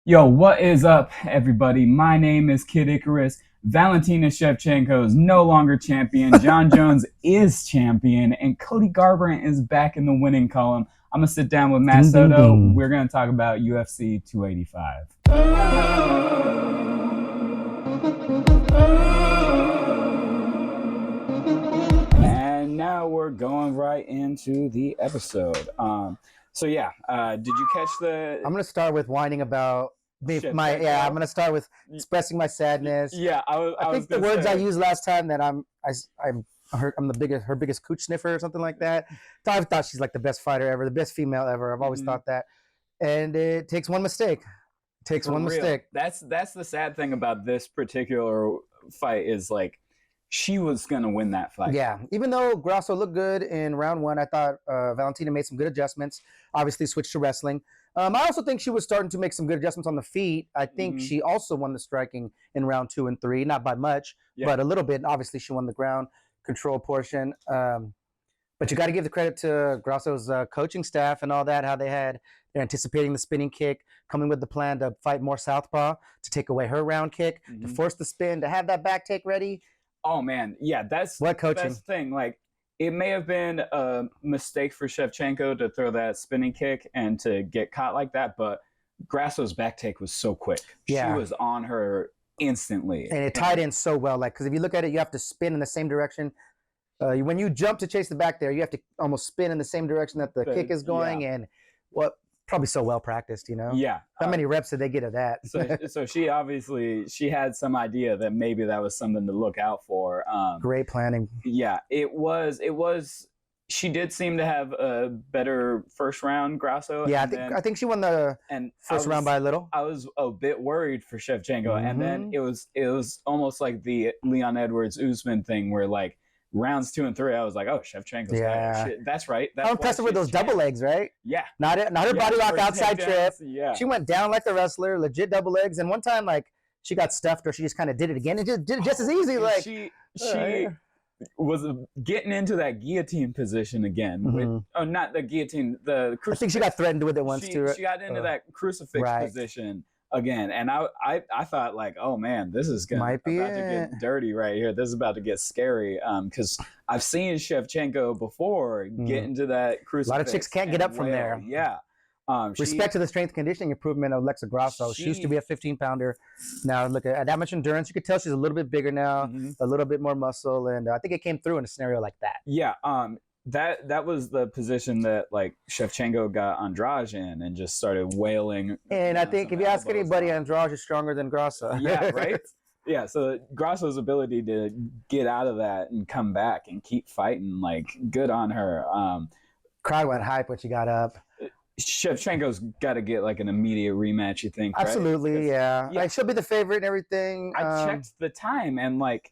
Yo, what is up, everybody? My name is Kid Ikarus. Valentina Shevchenko is no longer champion. Jon Jones is champion, and Cody Garbrandt is back in the winning column. I'm gonna sit down with Mat Soto. We're gonna talk about UFC 285. And now we're going right into the episode. Did you catch the? I'm gonna start with whining about I'm gonna start with expressing my sadness. Yeah, I think the words I used last time that I'm her biggest cooch sniffer or something like that. I thought she's like the best fighter ever, the best female ever. I've always thought that, and it takes one mistake. Mistake. That's the sad thing about this particular fight is like she was gonna win that fight. Yeah, even though Grasso looked good in round one, I thought Valentina made some good adjustments. Obviously, switched to wrestling. I also think she was starting to make some good adjustments on the feet. I think she also won the striking in round 2 and 3, not by much, but a little bit. Obviously, she won the ground control portion. But you got to give the credit to Grasso's coaching staff and all that, how they're anticipating the spinning kick, coming with the plan to fight more southpaw, to take away her round kick, to force the spin, to have that back take ready. Oh man, yeah, that's what coaching. That's the thing. Like, it may have been a mistake for Shevchenko to throw that spinning kick and to get caught like that, but Grasso's back take was so quick. Yeah. She was on her instantly. And it tied in so well. Like, because if you look at it, you have to spin in the same direction. When you jump to chase the back there, you have to almost spin in the same direction that the kick is going. And probably so well practiced, you know? Yeah. How many reps did they get of that? So she had some idea that maybe that was something to look out for. Great planning. Yeah, it was. She did seem to have a better first round, Grasso. Yeah, I think she won the first round by a little. I was a bit worried for Shevchenko, and then it was almost like the Leon Edwards Usman thing, where like rounds 2 and 3, I was like, oh, Shevchenko's back. That's right. How impressive were those double legs, right? Yeah. Not her body lock outside trip. Yeah. She went down like the wrestler, legit double legs. And one time, like, she got stuffed or she just kind of did it again and just did it just as easy. Like she was getting into that guillotine position again. Not the guillotine, the crucifix. I think she got threatened with it once too. She got into that crucifix position again, and I thought like, oh man, this is about to get dirty right here. This is about to get scary, because I've seen Shevchenko before get into that crucifix. A lot of chicks can't get up from there. Yeah. Respect to the strength conditioning improvement of Alexa Grasso. She used to be a 15-pounder. Now look at that much endurance. You could tell she's a little bit bigger now, a little bit more muscle, and I think it came through in a scenario like that. Yeah. That was the position that like Shevchenko got Andrade in and just started wailing. And I think if you ask anybody, Andrade is stronger than Grasso. Yeah, right? Yeah, so Grasso's ability to get out of that and come back and keep fighting, like, good on her. Crowd went hype when she got up. Shevchenko's got to get like an immediate rematch, you think? Absolutely, right? yeah. Like, she'll be the favorite and everything. I checked the time, and like,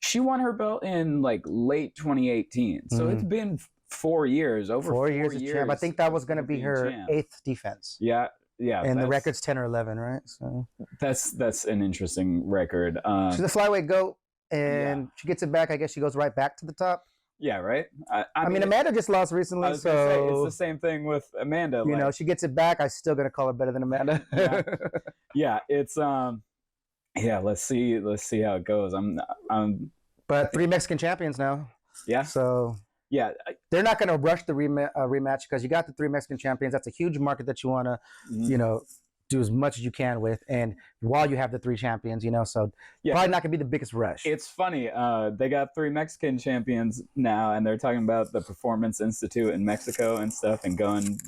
she won her belt in like late 2018, so it's been 4 years, over 4 years. As champ. I think that was going to be her 8th defense. Yeah. And the record's 10 or 11, right? So that's an interesting record. She's a flyweight goat, and she gets it back. I guess she goes right back to the top. Yeah, right. I mean, Amanda just lost recently, I was gonna say, it's the same thing with Amanda. You know, she gets it back. I'm still gonna call her better than Amanda. Yeah, it's let's see how it goes. But 3 Mexican champions now. Yeah. So yeah, they're not gonna rush the rematch because you got the 3 Mexican champions. That's a huge market that you wanna, do as much as you can with, and while you have the 3 champions, so probably not gonna be the biggest rush. It's funny, they got 3 Mexican champions now, and they're talking about the Performance Institute in Mexico and stuff, and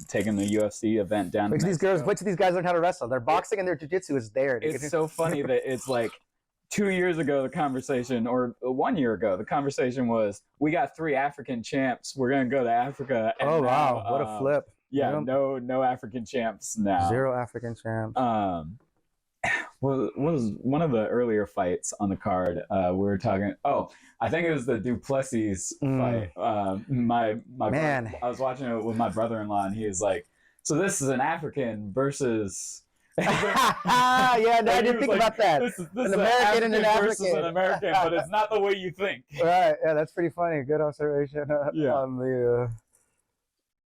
taking the UFC event down. Wait till these guys learn how to wrestle. Their boxing and their jiu-jitsu is there. It's so funny that it's like 2 years ago the conversation, or 1 year ago the conversation was, we got 3 African champs, we're gonna go to Africa. And wow, what a flip. Yeah, no African champs now. 0 African champs. Was one of the earlier fights on the card, we were talking. Oh, I think it was the Duplessis fight. My man, I was watching it with my brother-in-law, and he was like, "So this is an African versus." I didn't think about that. This is an American and an African versus an American, but it's not the way you think. Right? Yeah, that's pretty funny. Good observation. On the.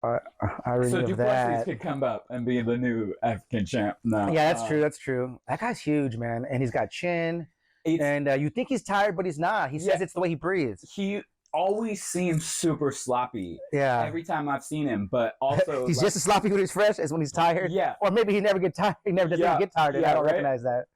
irony So of Duplessis that. could come up and be the new African champ. No, Yeah, that's true. That's true. That guy's huge, man, and he's got chin. And you think he's tired, but he's not. He says it's the way he breathes. He always seems super sloppy. Yeah. Every time I've seen him, but also he's just as sloppy when he's fresh as when he's tired. Yeah. Or maybe he never gets tired. He never doesn't get tired. And I don't recognize that.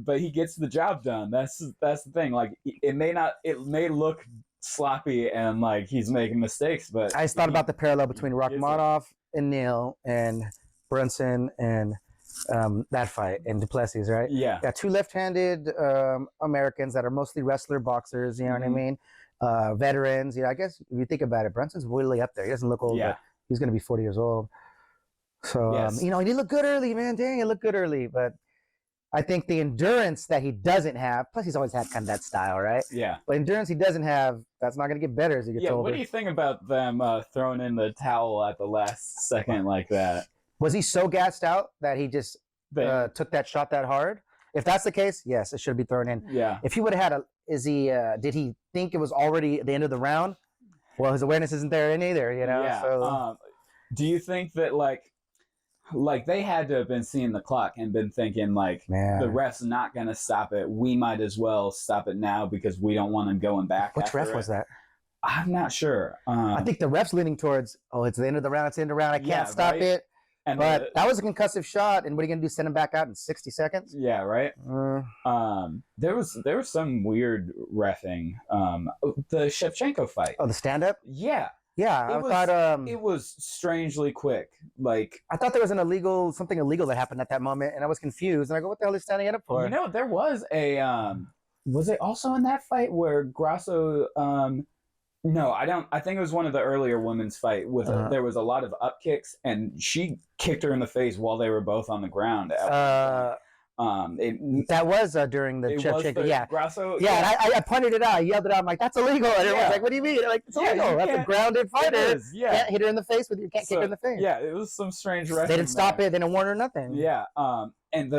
But he gets the job done. That's the thing. Like it may look sloppy and like he's making mistakes, but I just thought about the parallel between Rakhmonov and Neal and Brunson and that fight and Duplessis, right? Yeah. Got two left-handed Americans that are mostly wrestler boxers, you know what I mean? Veterans, I guess if you think about it, Brunson's really up there. He doesn't look old, but he's going to be 40 years old. So, he looked good early, man. Dang, he looked good early. But I think the endurance that he doesn't have, plus he's always had kind of that style, right? Yeah. But endurance he doesn't have, that's not going to get better as he gets older. What do you think about them throwing in the towel at the last second like that? Was he so gassed out that he just took that shot that hard? If that's the case, yes, it should be thrown in. Yeah. If he would have had did he think it was already the end of the round? Well, his awareness isn't there either, Yeah. So, do you think that like they had to have been seeing the clock and been thinking like, the ref's not going to stop it. We might as well stop it now because we don't want him going back. Which ref was that? I'm not sure. I think the ref's leaning towards, it's the end of the round. It's the end of the round. I can't stop it. But that was a concussive shot, and what are you gonna do? Send him back out in 60 seconds? Yeah, right. There was some weird reffing. The Shevchenko fight. Oh, the stand-up? Yeah. Yeah, I thought it was strangely quick. Like I thought there was something illegal that happened at that moment, and I was confused. And I go, "What the hell is standing it up for?" There was a was it also in that fight where Grasso No, I don't. I think it was one of the earlier women's fight with there was a lot of up kicks, and she kicked her in the face while they were both on the ground. That was during the Shevchenko. Grasso. Yeah, and I pointed it out. I yelled it out. I'm like, "That's illegal!" And everyone's like, "What do you mean?" Like, it's illegal. That's a grounded fighter. You can't hit her in the face with you. Can't kick her in the face. Yeah, it was some strange. They didn't stop it. They didn't warn her nothing. Yeah. And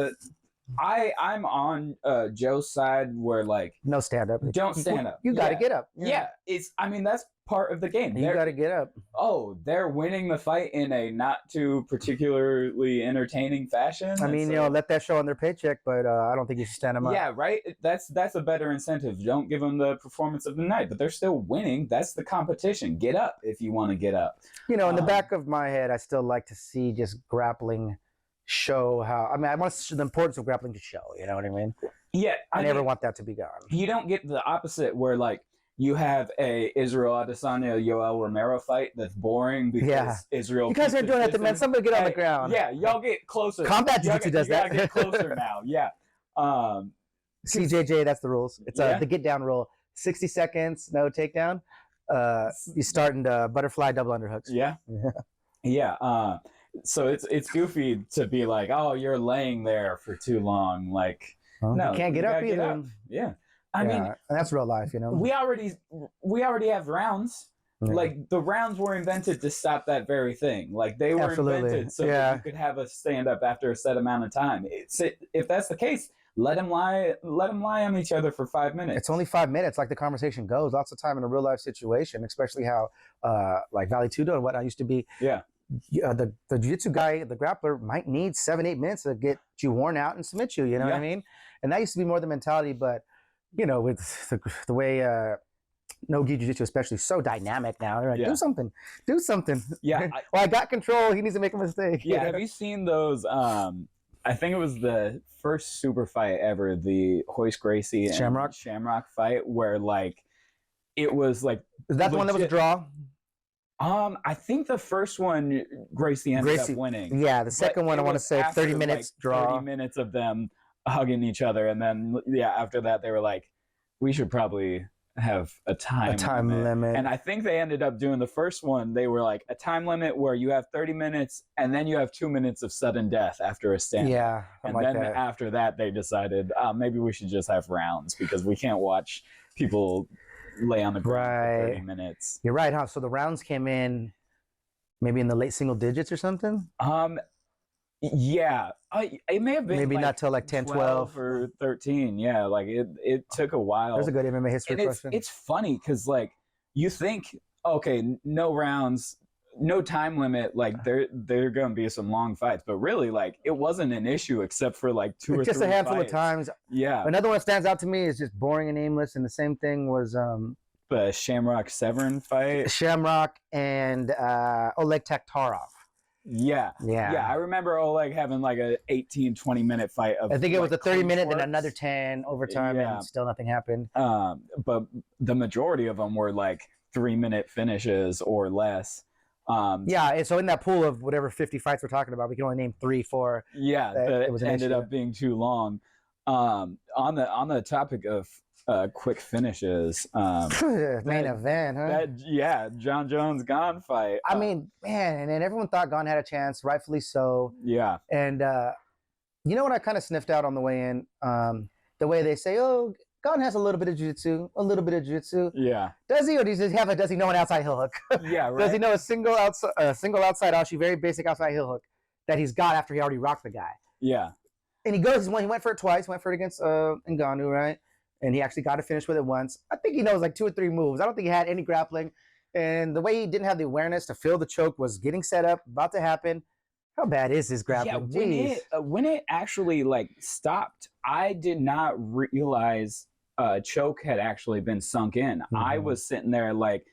I'm on Joe's side where like no stand up. Don't stand up. You got to get up. Yeah. That's part of the game. You got to get up. Oh, they're winning the fight in a not too particularly entertaining fashion. I mean, let that show on their paycheck, but I don't think you should stand them up. Yeah, right. That's a better incentive. Don't give them the performance of the night, but they're still winning. That's the competition. Get up if you want to get up. In the back of my head, I still like to see just grappling show how. I mean, I want to see the importance of grappling to show. You know what I mean? Yeah, I never want that to be gone. You don't get the opposite where like you have a Israel Adesanya Yoel Romero fight that's boring because Israel. You guys are doing that, man. Somebody get on the ground. Yeah, y'all get closer. Combat Jiu-Jitsu does that. You gotta get closer now. Yeah. CJJ, that's the rules. It's the get down rule. 60 seconds, no takedown. You start into butterfly double underhooks. Yeah. So it's goofy to be like, oh, you're laying there for too long. Like, no, you can't get up either. Get up. Yeah. I mean, and that's real life, We already have rounds. Yeah. Like the rounds were invented to stop that very thing. Like they were invented so that you could have a stand up after a set amount of time. If that's the case, let them lie on each other for 5 minutes. It's only 5 minutes, like the conversation goes. Lots of time in a real life situation, especially how like Vale Tudo and whatnot used to be. Yeah. The jiu-jitsu guy, the grappler, might need 7-8 minutes to get you worn out and submit you. You know what I mean? And that used to be more the mentality, but with the way no-gi jiu-jitsu especially so dynamic now, they're like, do something. Yeah. I got control. He needs to make a mistake. Yeah. Have you seen those? I think it was the first super fight ever, the Hoist Gracie and Shamrock fight, where like it was like. Is that the one that was a draw? I think the first one Gracie ended up winning. Yeah, the second one I want to say 30 minutes draw. 30 minutes of them hugging each other, and then after that they were like, we should probably have a time limit. And I think they ended up doing the first one. They were like a time limit where you have 30 minutes and then you have 2 minutes of sudden death after a stand. Yeah, and then after that they decided maybe we should just have rounds because we can't watch people lay on the ground for 30 minutes. You're right, huh? So the rounds came in maybe in the late single digits or something? Yeah. It may have been maybe like not till like 10, 12 or 13. Yeah, like it took a while. There's a good MMA history question. It's funny because like you think, okay, no rounds, no time limit. Like there are going to be some long fights, but really, like it wasn't an issue except for like two or just three a handful fights. of times. Yeah. Another one that stands out to me is just boring and aimless, and the same thing was The Shamrock Severn fight. Shamrock and Oleg Taktarov. Yeah. I remember Oleg having like a 18-20 minute fight. I think it was like, a 30-minute, then close another 10 overtime, and still nothing happened. But the majority of them were like 3-minute finishes or less. And so in that pool of whatever 50 fights we're talking about, we can only name 3, 4. Yeah, that ended up being too long. On the topic of quick finishes, main event, huh? Jon Jones Gane fight. I mean, man, and everyone thought Gane had a chance, rightfully so. Yeah. And you know what I kind of sniffed out on the way in? The way they say, oh, Gane has a little bit of jiu-jitsu, Yeah. Does he, or does he know an outside heel hook? Yeah, right. Does he know a single outside ashi, very basic outside heel hook that he's got after he already rocked the guy? Yeah. And he went for it twice, went for it against Ngannou, right? And he actually got to finish with it once. I think he knows like 2 or 3 moves. I don't think he had any grappling. And the way he didn't have the awareness to feel the choke was getting set up, about to happen. How bad is his grappling? Yeah, when it actually like stopped, I did not realize choke had actually been sunk in. Mm-hmm. I was sitting there like,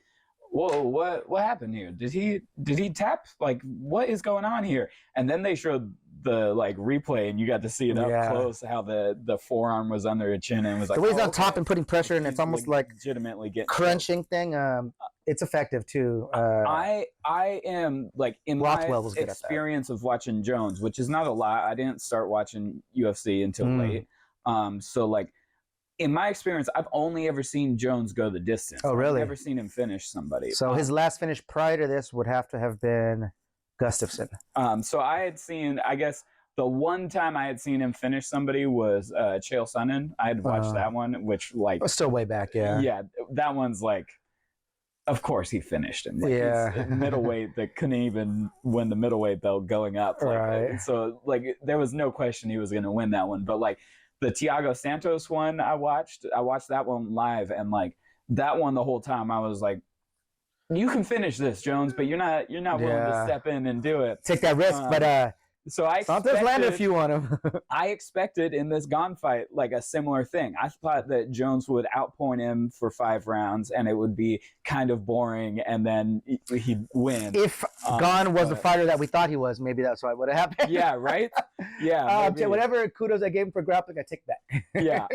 whoa, what happened here? Did he tap? Like, what is going on here? And then they showed the like replay, and you got to see it up close how the forearm was under the chin, and it was like the way he's on top and putting pressure, and it's almost like legitimately getting crunching thing. It's effective too. I am like in my experience of watching Jones, which is not a lot. I didn't start watching UFC until late. So like in my experience, I've only ever seen Jones go the distance. Oh, really? I've never seen him finish somebody. So his last finish prior to this would have to have been Gustafsson. So I had seen, I guess the one time I had seen him finish somebody was Chael Sonnen. I had watched that one, which like was still way back. Yeah, that one's like, of course he finished him. Like, middleweight that couldn't even win the middleweight belt going up. Like, right. So like there was no question he was going to win that one. But like the Thiago Santos one, I watched that one live, and like that one the whole time I was like, you can finish this, Jones, but you're not willing to step in and do it. Take that risk, but so I Santos landed a few on him. I expected in this Gane fight like a similar thing. I thought that Jones would outpoint him for 5 rounds, and it would be kind of boring, and then he'd win. If Gane was the fighter that we thought he was, maybe that's what would have happened. Yeah, right. Yeah. Whatever kudos I gave him for grappling, I take back. Yeah.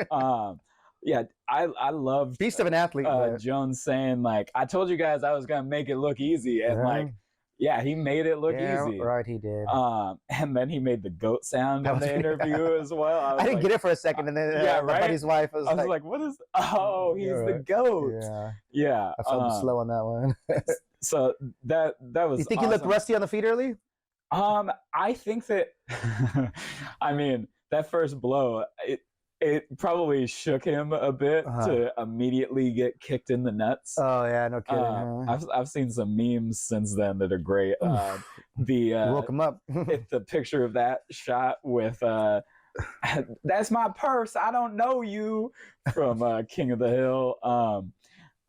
Yeah, I love beast of an athlete. Jones saying like, "I told you guys I was gonna make it look easy," and like, yeah, he made it look easy. Right, he did. And then he made the goat sound in the interview as well. I didn't get it for a second, and then my buddy's wife was like, "What is? Oh, he's the goat." Yeah. I felt slow on that one. So that was. You think he looked rusty on the feet early? I think that. I mean, that first blow, it probably shook him a bit to immediately get kicked in the nuts. Oh yeah, no kidding. I've seen some memes since then that are great. Woke him up. The picture of that shot with "That's my purse, I don't know you" from King of the Hill.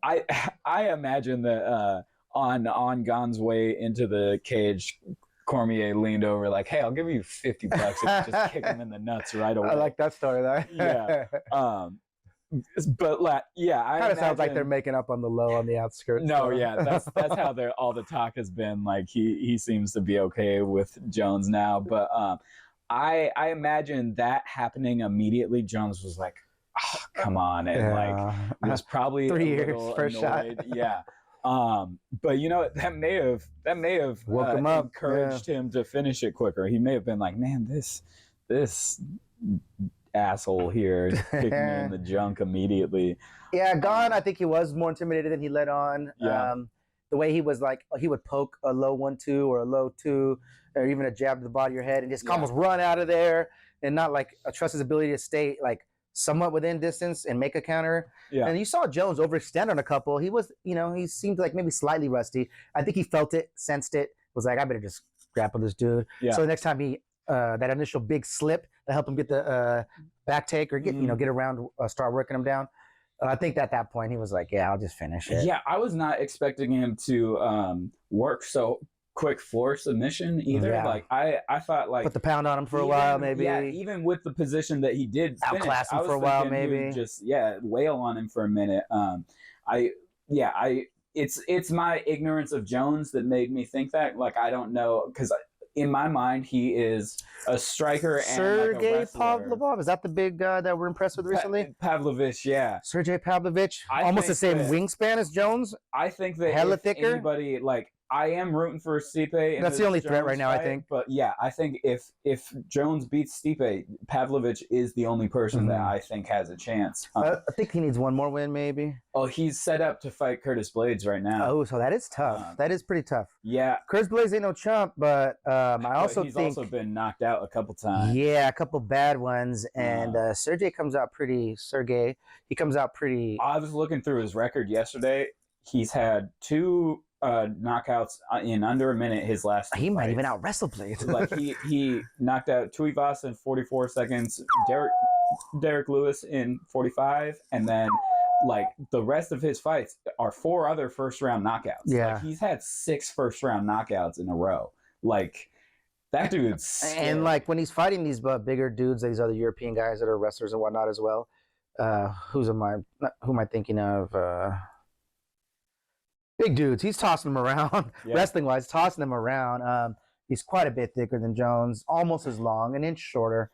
I imagine that on Gane's way into the cage, Cormier leaned over like, "Hey, I'll give you $50 if you just kick him in the nuts right away." I like that story though. Yeah. But like, yeah, I kind of sounds like they're making up on the low on the outskirts. No, yeah, that's how all the talk has been. Like he seems to be okay with Jones now, but I imagine that happening immediately. Jones was like, "Oh, come on," and like was probably 3 years first annoyed. Shot. Yeah. But you know, that may have woke him up, encouraged him to finish it quicker. He may have been like, "Man, this asshole here is kicking me in the junk immediately." Yeah, Gane, I think he was more intimidated than he let on. Yeah. The way he was like, he would poke a low 1-2 or a low 2, or even a jab to the bottom of your head, and just almost run out of there, and not like trust his ability to stay like somewhat within distance and make a counter. Yeah. And you saw Jones overextend on a couple. He was, he seemed like maybe slightly rusty. I think he felt it, sensed it, was like, I better just grapple this dude. Yeah. So the next time he, that initial big slip that helped him get the back take or get around, start working him down. I think at that point he was like, "Yeah, I'll just finish it." Yeah, I was not expecting him to work so quick for submission either. Yeah. Like I thought like Put the pound on him for a while, maybe. Yeah, even with the position that he did finish, Outclass him I was for a while, thinking he maybe. would just wail on him for a minute. It's my ignorance of Jones that made me think that. Like I don't know, because in my mind he is a striker and Sergey like a wrestler. Pavlovich, is that the big guy that we're impressed with recently? Pavlovich, yeah. Sergey Pavlovich, I almost the think same that- wingspan as Jones. I think that Hella if thicker? anybody like I am rooting for Stipe. In That's this the only threat Jones right now, I fight, think. But yeah, I think if Jones beats Stipe, Pavlovich is the only person that I think has a chance. I think he needs one more win, maybe. Oh, he's set up to fight Curtis Blades right now. Oh, so that is tough. That is pretty tough. Yeah, Curtis Blades ain't no chump, but I also he's think also been knocked out a couple times. yeah, a couple bad ones, and Sergey comes out pretty. He comes out pretty. I was looking through his record yesterday. He's had 2 knockouts in under a minute his last 2 He might fights. even out wrestle Blades. Like he knocked out Tuivasa in 44 seconds, Derek Lewis in 45, and then like the rest of his fights are 4 other first round knockouts. Yeah. Like, he's had 6 first round knockouts in a row. Like that dude's scary. And like when he's fighting these bigger dudes, these other European guys that are wrestlers and whatnot as well. Who am I thinking of? Big dudes. He's tossing them around, wrestling wise, tossing them around. He's quite a bit thicker than Jones, almost as long, an inch shorter.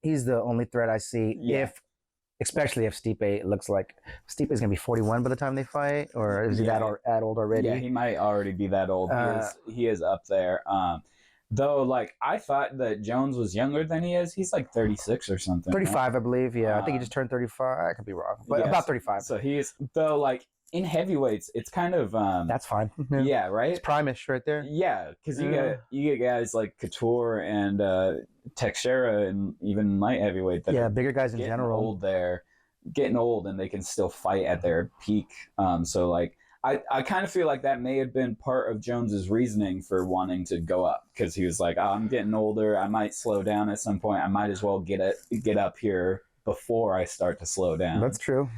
He's the only threat I see. Especially if Stipe looks like Stipe's gonna be 41 by the time they fight, or is he that old already? Yeah, he might already be that old. He is up there. Though, like I thought that Jones was younger than he is. He's like 36 or something. 35, I believe. Yeah, I think he just turned 35. I could be wrong, but about 35. So he's though like. In heavyweights, it's kind of that's fine. Yeah, right. It's primish right there. Yeah, because you get guys like Couture and Teixeira and even light heavyweight that are bigger guys in getting general. old there, getting old, and they can still fight at their peak. So like I kind of feel like that may have been part of Jones's reasoning for wanting to go up, because he was like, I'm getting older, I might slow down at some point, I might as well get up here before I start to slow down. That's true.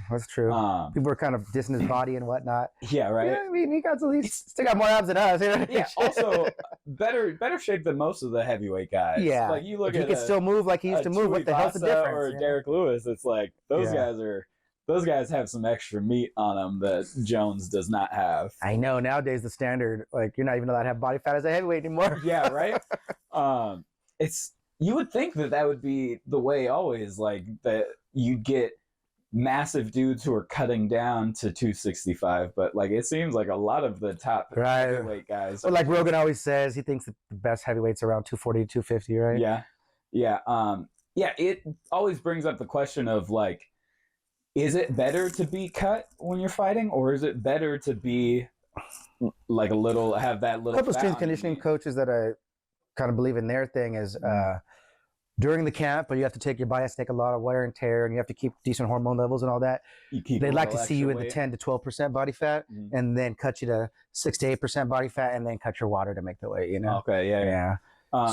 People are kind of dissing his body and whatnot. Yeah, right. Yeah, I mean, he still got more abs than us. Yeah. Also, better shape than most of the heavyweight guys. Yeah. Like you look he at can still move like he used to move. What the hell's the difference? Or Derek Lewis. It's like those guys have some extra meat on them that Jones does not have. I know nowadays the standard, like you're not even allowed to have body fat as a heavyweight anymore. Yeah, right. You would think that would be the way always, like that you'd get massive dudes who are cutting down to 265, but like it seems like a lot of the top heavyweight guys. Well, like Rogan always says, he thinks that the best heavyweights are around 240 to 250, right? Yeah. It always brings up the question of like, is it better to be cut when you're fighting, or is it better to be like have that little? A couple of strength conditioning coaches that I kind of believe in their thing is during the camp, but you have to take your body has to take a lot of wear and tear, and you have to keep decent hormone levels and all that. They'd like to see you in the 10 to 12% body fat, and then cut you to 6 to 8% body fat, and then cut your water to make the weight. You know? Okay, yeah.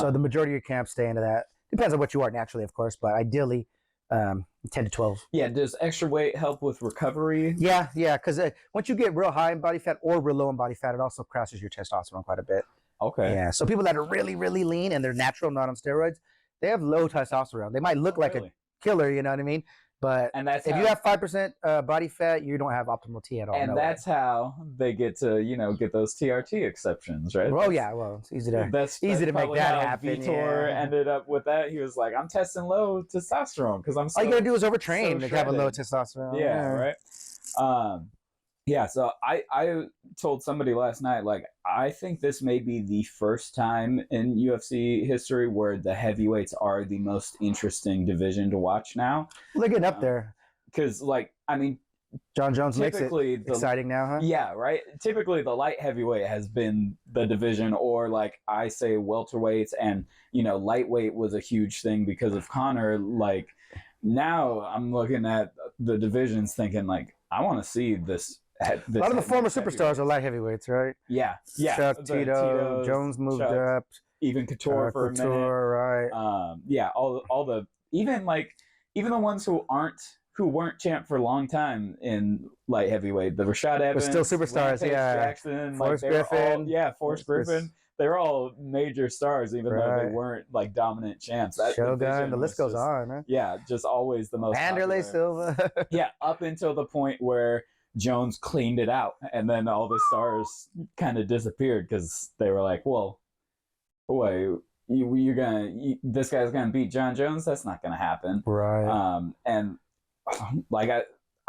So the majority of your camps stay into that. Depends on what you are naturally, of course, but ideally 10 to 12. Yeah. Does extra weight help with recovery? Yeah, because once you get real high in body fat or real low in body fat, it also crashes your testosterone quite a bit. Okay. Yeah. So people that are really, really lean and they're natural, not on steroids, they have low testosterone. They might look like a killer, you know what I mean? But if you have 5% body fat, you don't have optimal T at all. And that's how they get to, get those TRT exceptions, right? Well, it's easy to make that happen. Vitor ended up with that. He was like, I'm testing low testosterone because I'm so, all you gotta do is overtrain so to have a low testosterone. Yeah, right. So I told somebody last night, like, I think this may be the first time in UFC history where the heavyweights are the most interesting division to watch now. They're getting up there. Because, like, I mean, Jon Jones makes it exciting now, huh? Yeah, right? Typically, the light heavyweight has been the division, or, like, I say welterweights, and, lightweight was a huge thing because of Conor. Like, now I'm looking at the divisions thinking, like, I want to see this. A lot of the former superstars are light heavyweights, right? Yeah. Chuck, Tito, Jones moved up. Even Couture for a minute. Right. All the even the ones who who weren't champ for a long time in light heavyweight. The Rashad Evans, still superstars, Rampage yeah. Jackson, Forrest like Griffin. Forrest Griffin. They were all major stars, even though they weren't like dominant champs. That Shogun, the list goes on. Huh? Yeah, just always the most. Wanderlei Silva. Yeah, up until the point where Jones cleaned it out, and then all the stars kind of disappeared because they were like, "Well, boy, this guy's gonna beat Jon Jones? That's not gonna happen." Right. And like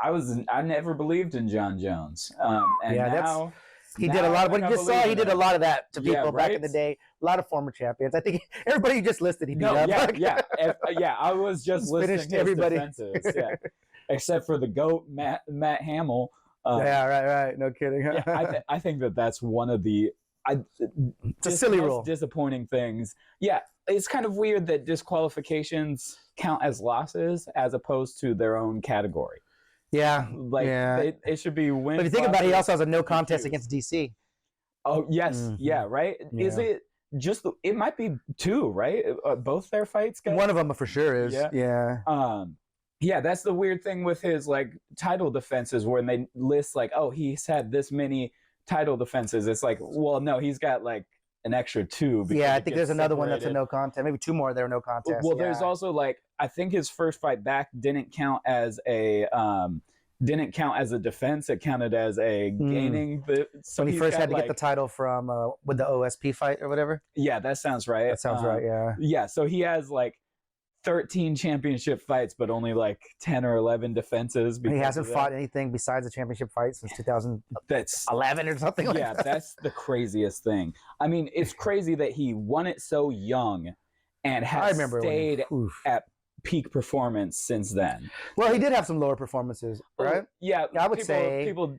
I never believed in Jon Jones. And yeah, now. He did a lot of what you just saw. He did a lot of that to people back in the day. A lot of former champions. I think everybody you just listed, he beat up. Yeah. I was just listing his everybody. defenses. Yeah, except for the GOAT, Matt Hamill. Yeah, right. No kidding. Yeah, I think that's one of the it's a silly rule. Disappointing things. Yeah, it's kind of weird that disqualifications count as losses as opposed to their own category. Yeah, it should be win. But if you think about it, he also has a no contest against DC. Oh yes, yeah, right. Yeah. Is it just? It might be 2, right? Both their fights. Guys? One of them for sure is. Yeah. Yeah, that's the weird thing with his like title defenses, when they list like, oh, he's had this many title defenses. It's like, well, no, he's got like an extra 2. Yeah, I think there's another one that's a no contest. Maybe 2 more that are no contest. Well, there's also like, I think his first fight back didn't count as a defense. It counted as a gaining. So when he first had to get the title from with the OSP fight or whatever. Yeah, that sounds right. That sounds right. Yeah. Yeah, so he has like 13 championship fights, but only like 10 or 11 defenses. He hasn't fought anything besides a championship fight since 2011 or something like that. Yeah, that's the craziest thing. I mean, it's crazy that he won it so young and has stayed at peak performance since then. Well, he did have some lower performances, right? Yeah, I would say people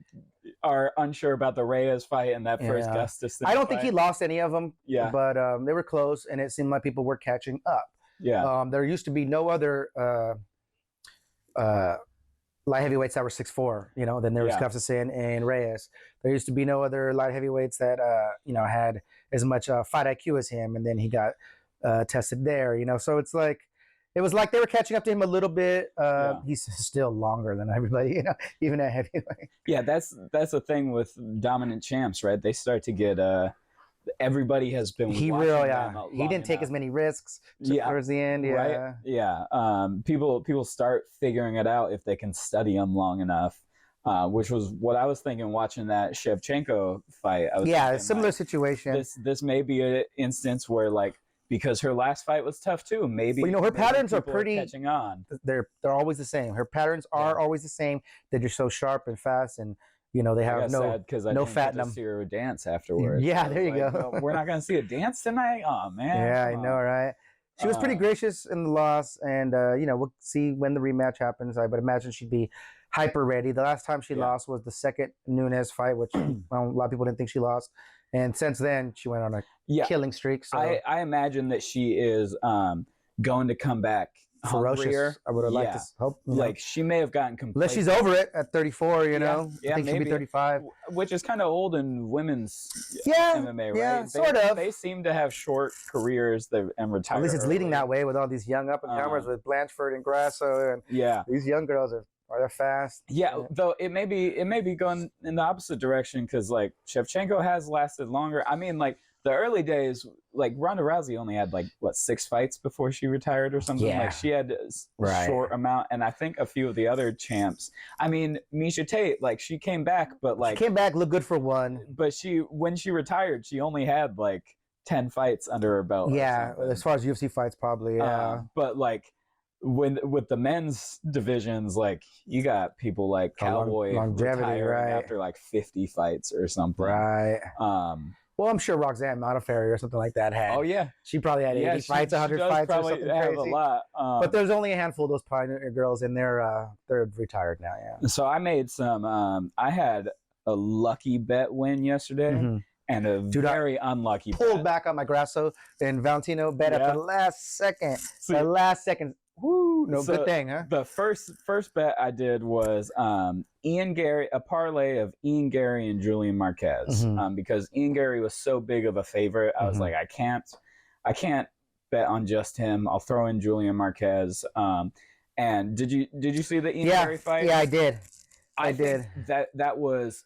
are unsure about the Reyes fight and that first Justice. I don't think he lost any of them. Yeah, but they were close, and it seemed like people were catching up. Yeah. There used to be no other light heavyweights that were 6'4". You know, then there was Gustafsson and Reyes. There used to be no other light heavyweights that had as much fight IQ as him, and then he got tested there. You know, so it was like they were catching up to him a little bit. He's still longer than everybody, you know, even at heavyweight. Yeah, that's the thing with dominant champs, right? They start to get everybody has been. He didn't take as many risks towards the end. Yeah, right? Yeah. People start figuring it out if they can study them long enough. Which was what I was thinking watching that Shevchenko fight. A similar situation. This may be an instance where like. Because her last fight was tough too. Maybe her patterns are pretty catching on. They're always the same. Her patterns are always the same. They're just so sharp and fast, and they have no fat in them. See her dance afterwards. Yeah, there you go. We're not gonna see a dance tonight. Oh man. Yeah, I know, right? She was pretty gracious in the loss, and we'll see when the rematch happens. I would imagine she'd be hyper ready. The last time she lost was the second Nunes fight, which a lot of people didn't think she lost. And since then, she went on a killing streak. So I imagine that she is going to come back ferocious. Hungrier. I would have liked to hope. Like she may have gotten complacent. Unless she's over it at 34, I think she'll be 35. Which is kind of old in women's MMA, right? Yeah, sort of. They seem to have short careers and retire. At least it's early. leading that way with all these young up-and-comers with Blanchford and Grasso. And these young girls they're fast. Yeah, though it may be going in the opposite direction because like Shevchenko has lasted longer. I mean, like the early days, like Ronda Rousey only had like 6 fights before she retired or something. Like she had a short amount, and I think a few of the other champs. I mean, Miesha Tate, like she came back, but like she came back, looked good for one. But when she retired, she only had like 10 fights under her belt. Yeah, as far as UFC fights, probably. Yeah, but like. With the men's divisions, like you got people like Cowboy longevity, right? After like 50 fights or something, right? Well, I'm sure Roxanne Modafferi or something like that had. Oh yeah, she probably had 80 fights, 100 fights, or something crazy. A lot. But there's only a handful of those Pioneer girls, and they're retired now. Yeah. So I made some. I had a lucky bet win yesterday. Mm-hmm. And a very unlucky pulled back on my Grasso and Valentino bet at the last second. The last second. Woo, good thing, huh? The first bet I did was Ian Gary, a parlay of Ian Gary and Julian Marquez, because Ian Gary was so big of a favorite. I was like, I can't bet on just him. I'll throw in Julian Marquez. And did you see the Ian Gary fight? Yeah, I did. I think that was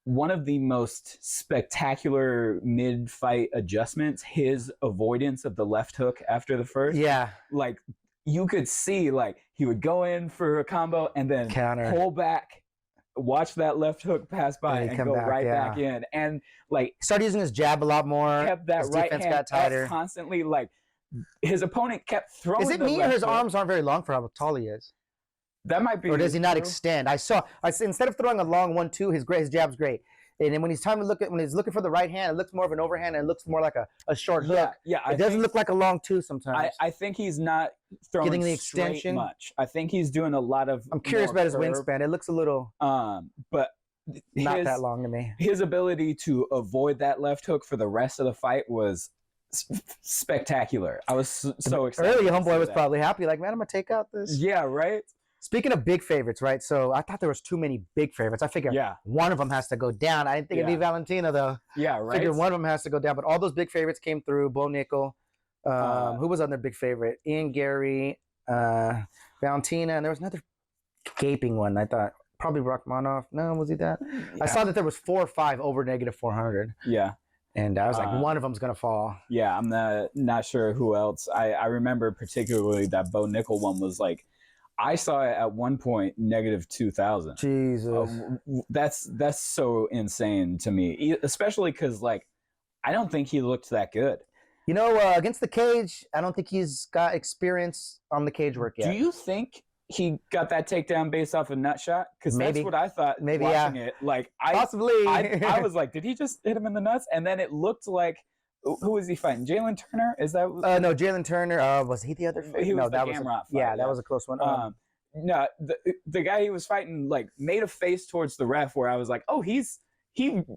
one of the most spectacular mid-fight adjustments. His avoidance of the left hook after the first. Yeah. Like, you could see, like, he would go in for a combo and then counter, pull back, watch that left hook pass by, and go back in. And, like, started using his jab a lot more. Kept that his right defense hand got tighter. up constantly. Like, his opponent kept throwing. Is it me or his arms aren't very long for how tall he is? That might be. Or does he not extend? I saw instead of throwing a long 1-2, his jab's great. And then when he's looking for the right hand, it looks more of an overhand and it looks more like a short hook. Yeah. It doesn't look like a long 2 sometimes. I think he's not throwing getting the extension much. I think he's doing a lot of. I'm curious about his wingspan. It looks a little. But not that long to me. His ability to avoid that left hook for the rest of the fight was spectacular. I was so excited. Early homeboy was probably happy, like, man, I'm gonna take out this. Yeah, right. Speaking of big favorites, right? So I thought there was too many big favorites. I figured one of them has to go down. I didn't think it'd be Valentina though. Yeah, right. I figured one of them has to go down, but all those big favorites came through. Bo Nickel, who was another big favorite? Ian Gary, Valentina, and there was another gaping one. I thought probably Rachmanov. No, was he that? Yeah. I saw that there was 4 or 5 over -400. Yeah. And I was like, one of them's gonna fall. Yeah, I'm not sure who else. I remember particularly that Bo Nickel one was like, I saw it at one point -2,000. Jesus, that's so insane to me, especially because like I don't think he looked that good. You know, against the cage, I don't think he's got experience on the cage work yet. Do you think he got that takedown based off a nut shot? Because that's what I thought. Maybe watching it. Like possibly. I was like, did he just hit him in the nuts? And then it looked like. Who was he fighting? Jalen Turner? Is that? No, Jalen Turner. Was he the other? He was the Gamrot fight. Yeah, that was a close one. No, the guy he was fighting like made a face towards the ref where I was like, oh, he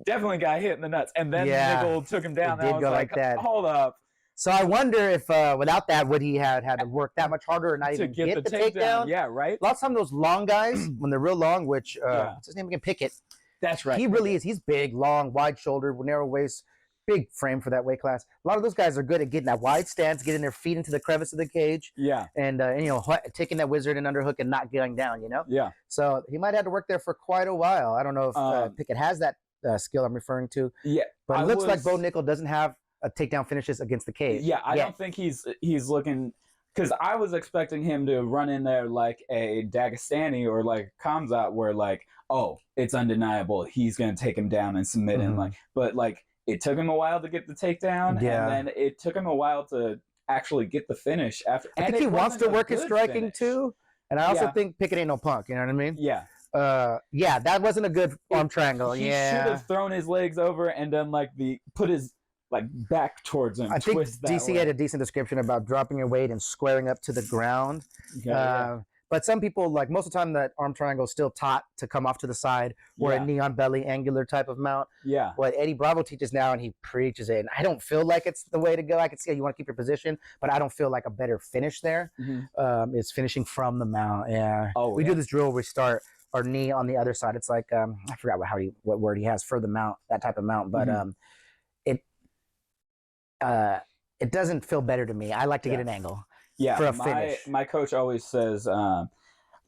definitely got hit in the nuts, and then Nickel took him down. It did go like that. Hold up. So I wonder if without that, would he had to work that much harder or not even get the takedown? Yeah, right. Lots of times those long guys, when they're real long, which what's his name again? Pickett. That's right. He really is. He's big, long, wide shouldered, narrow waist. Big frame for that weight class. A lot of those guys are good at getting that wide stance, getting their feet into the crevice of the cage. Yeah. And you know, taking that wizard and underhook and not going down. You know. Yeah. So he might have to work there for quite a while. I don't know if Pickett has that skill I'm referring to. Yeah. But it looks like Bo Nickel doesn't have a takedown finishes against the cage. Yeah, I don't think he's looking, because I was expecting him to run in there like a Dagestani or like Khamzat, where like, oh, it's undeniable, he's gonna take him down and submit him. Like, but like. It took him a while to get the takedown, and then it took him a while to actually get the finish after. I think he wants to work his striking too, and I also think Pickett ain't no punk. You know what I mean? Yeah. That wasn't a good arm triangle. He should have thrown his legs over and done like put his like back towards him. I think DC had a decent description about dropping your weight and squaring up to the ground. But some people, like most of the time, that arm triangle is still taught to come off to the side or a knee on belly, angular type of mount. Yeah. What Eddie Bravo teaches now, and he preaches it, and I don't feel like it's the way to go. I can see how you want to keep your position, but I don't feel like a better finish there is finishing from the mount. Yeah. We do this drill where we start our knee on the other side. It's like, I forgot what word he has for the mount, that type of mount, but it doesn't feel better to me. I like to get an angle. Yeah, for a finish. My coach always says,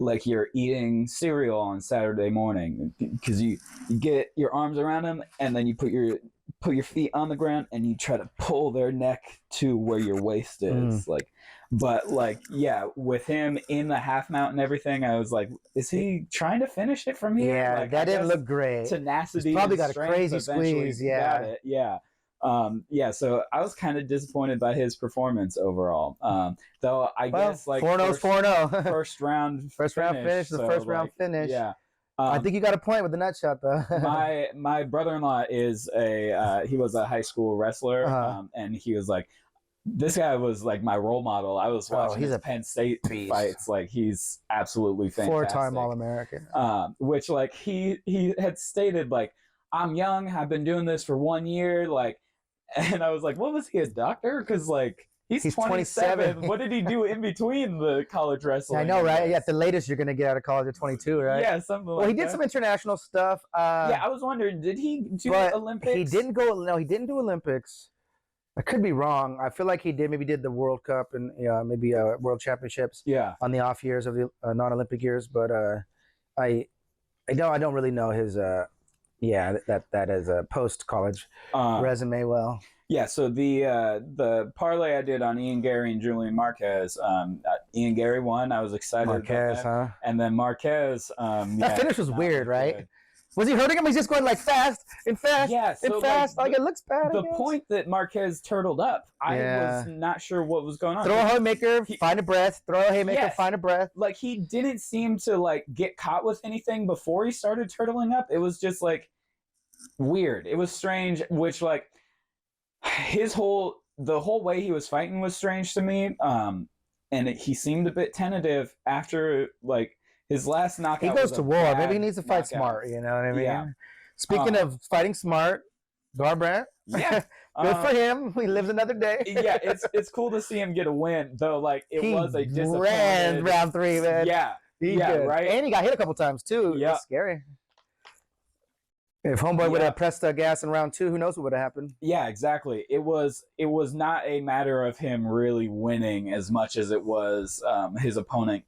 like you're eating cereal on Saturday morning, because you get your arms around them and then you put your feet on the ground and you try to pull their neck to where your waist is. With him in the half mount and everything, I was like, is he trying to finish it from here? Yeah, that didn't look great. Tenacity, he's probably got a crazy squeeze. Yeah, so I was kind of disappointed by his performance overall. Though I guess like 4-0, first round finish, the first round finish. Yeah. I think you got a point with the nut shot though. my brother-in-law is he was a high school wrestler, and he was like, this guy was like my role model. I was watching his Penn State fights. Like he's absolutely fantastic. 4-time All-American. Which like he had stated like, I'm young, I've been doing this for 1 year, like. And I was like, what was he, a doctor? Because, like, he's 27. What did he do in between the college wrestling? I know, right? Yeah, at the latest you're going to get out of college at 22, right? Yeah, something like that. Well, he did some international stuff. I was wondering, did he do Olympics? He didn't do Olympics. I could be wrong. I feel like he maybe did the World Cup and maybe World Championships Yeah. on the off years of the non-Olympic years, but I don't really know his that is a post college resume well. Yeah, so the parlay I did on Ian Gary and Julian Marquez, Ian Gary won. I was excited Marquez, about that. huh? And then Marquez, That finish was weird, right? Good. Was he hurting him? He's just going like fast and fast and fast. Like it looks bad. The point that Marquez turtled up, I was not sure what was going on. Throw a haymaker, find a breath. Throw a haymaker, find a breath. Like he didn't seem to like get caught with anything before he started turtling up. It was just like weird. It was strange, which like the whole way he was fighting was strange to me. And he seemed a bit tentative after like his last knockout. He goes to war. Maybe he needs to fight smart. You know what I mean? Yeah. Speaking of fighting smart, Garbrandt. Yeah. Good for him. He lives another day. Yeah, it's cool to see him get a win, though. Like it was a disappointing ran round 3, man. Yeah. Good. Right. And he got hit a couple times too. Yeah. That's scary. If homeboy would have pressed the gas in round 2, who knows what would have happened? Yeah, exactly. It was not a matter of him really winning as much as it was his opponent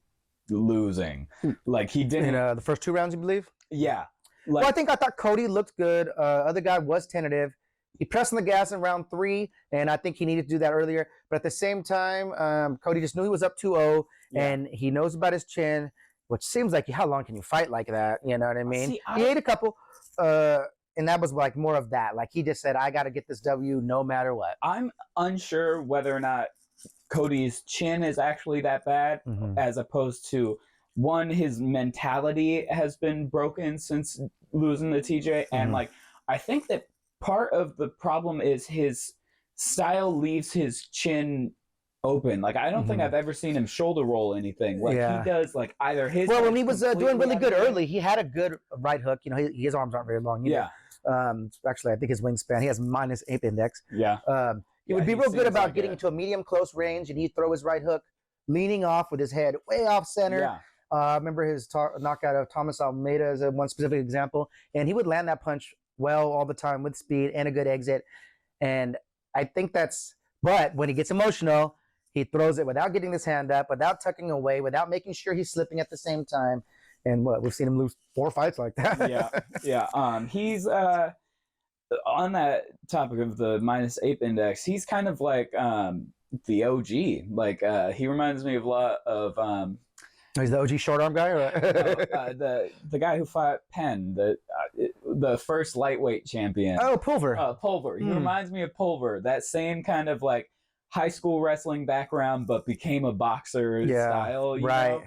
losing. Like he didn't in the first 2 rounds, you believe? Yeah. Like, well, I thought Cody looked good. Other guy was tentative. He pressed on the gas in round 3, and I think he needed to do that earlier. But at the same time, Cody just knew he was up 2-0, and he knows about his chin, which seems like how long can you fight like that? You know what I mean? He ate a couple. And that was like more of that. Like he just said, I got to get this W no matter what. I'm unsure whether or not Cody's chin is actually that bad, as opposed to one, his mentality has been broken since losing to TJ. And like, I think that part of the problem is his style leaves his chin open. Like I don't think I've ever seen him shoulder roll anything. Like he does like either his. Well, when he was doing really good early, he had a good right hook. You know, his arms aren't very long either. Actually, I think his wingspan, he has -8 index. Yeah. He would be real good about getting into a medium close range, and he'd throw his right hook, leaning off with his head way off center. Yeah. I remember his knockout of Thomas Almeida as one specific example, and he would land that punch well all the time with speed and a good exit. And I think but when he gets emotional, he throws it without getting his hand up, without tucking away, without making sure he's slipping at the same time. And we've seen him lose 4 fights like that. Yeah. He's on that topic of the -8 index. He's kind of like the OG. Like he reminds me of a lot of. He's the OG short arm guy, or the guy who fought Penn, the first lightweight champion. Oh, Pulver. Pulver. He reminds me of Pulver. That same kind of like high school wrestling background, but became a boxer style. You know?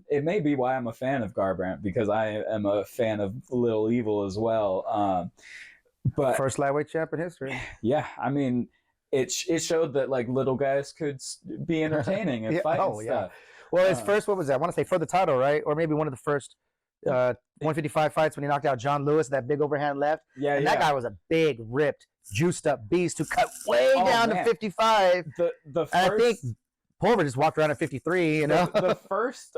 It may be why I'm a fan of Garbrandt, because I am a fan of Little Evil as well. But first lightweight champ in history. Yeah, I mean, it showed that like little guys could be entertaining and fight and stuff. Well, his first, what was that? I want to say for the title, right? Or maybe one of the first 155 fights when he knocked out John Lewis, that big overhand left. Yeah, that guy was a big, ripped, juiced up beast who cut way down to 55. The first, and I think Pulver just walked around at 53, you know? The first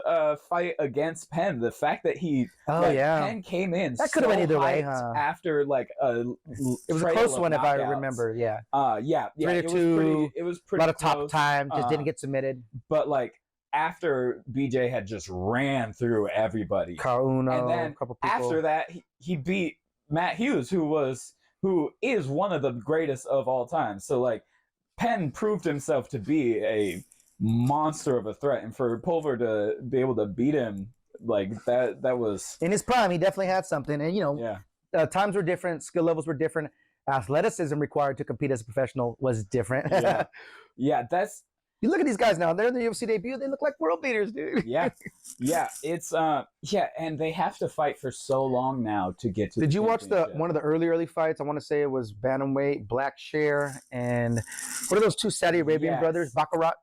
fight against Penn, the fact that Penn came in that could have been either way, huh? After like it was a close one, if I remember, 3-2, it was pretty a lot of close. top time, just didn't get submitted. But like after BJ had just ran through everybody, Kauno, and then a couple people. After that he beat Matt Hughes, who is one of the greatest of all time. So like Penn proved himself to be a monster of a threat, and for Pulver to be able to beat him like that was in his prime. He definitely had something, and you know, times were different, skill levels were different, athleticism required to compete as a professional was different. That's. You look at these guys now; they're in the UFC debut. They look like world beaters, dude. It's and they have to fight for so long now to get to. Did you watch one of the early fights? I want to say it was bantamweight, Black Share, and what are those two Saudi Arabian brothers, Baccarat?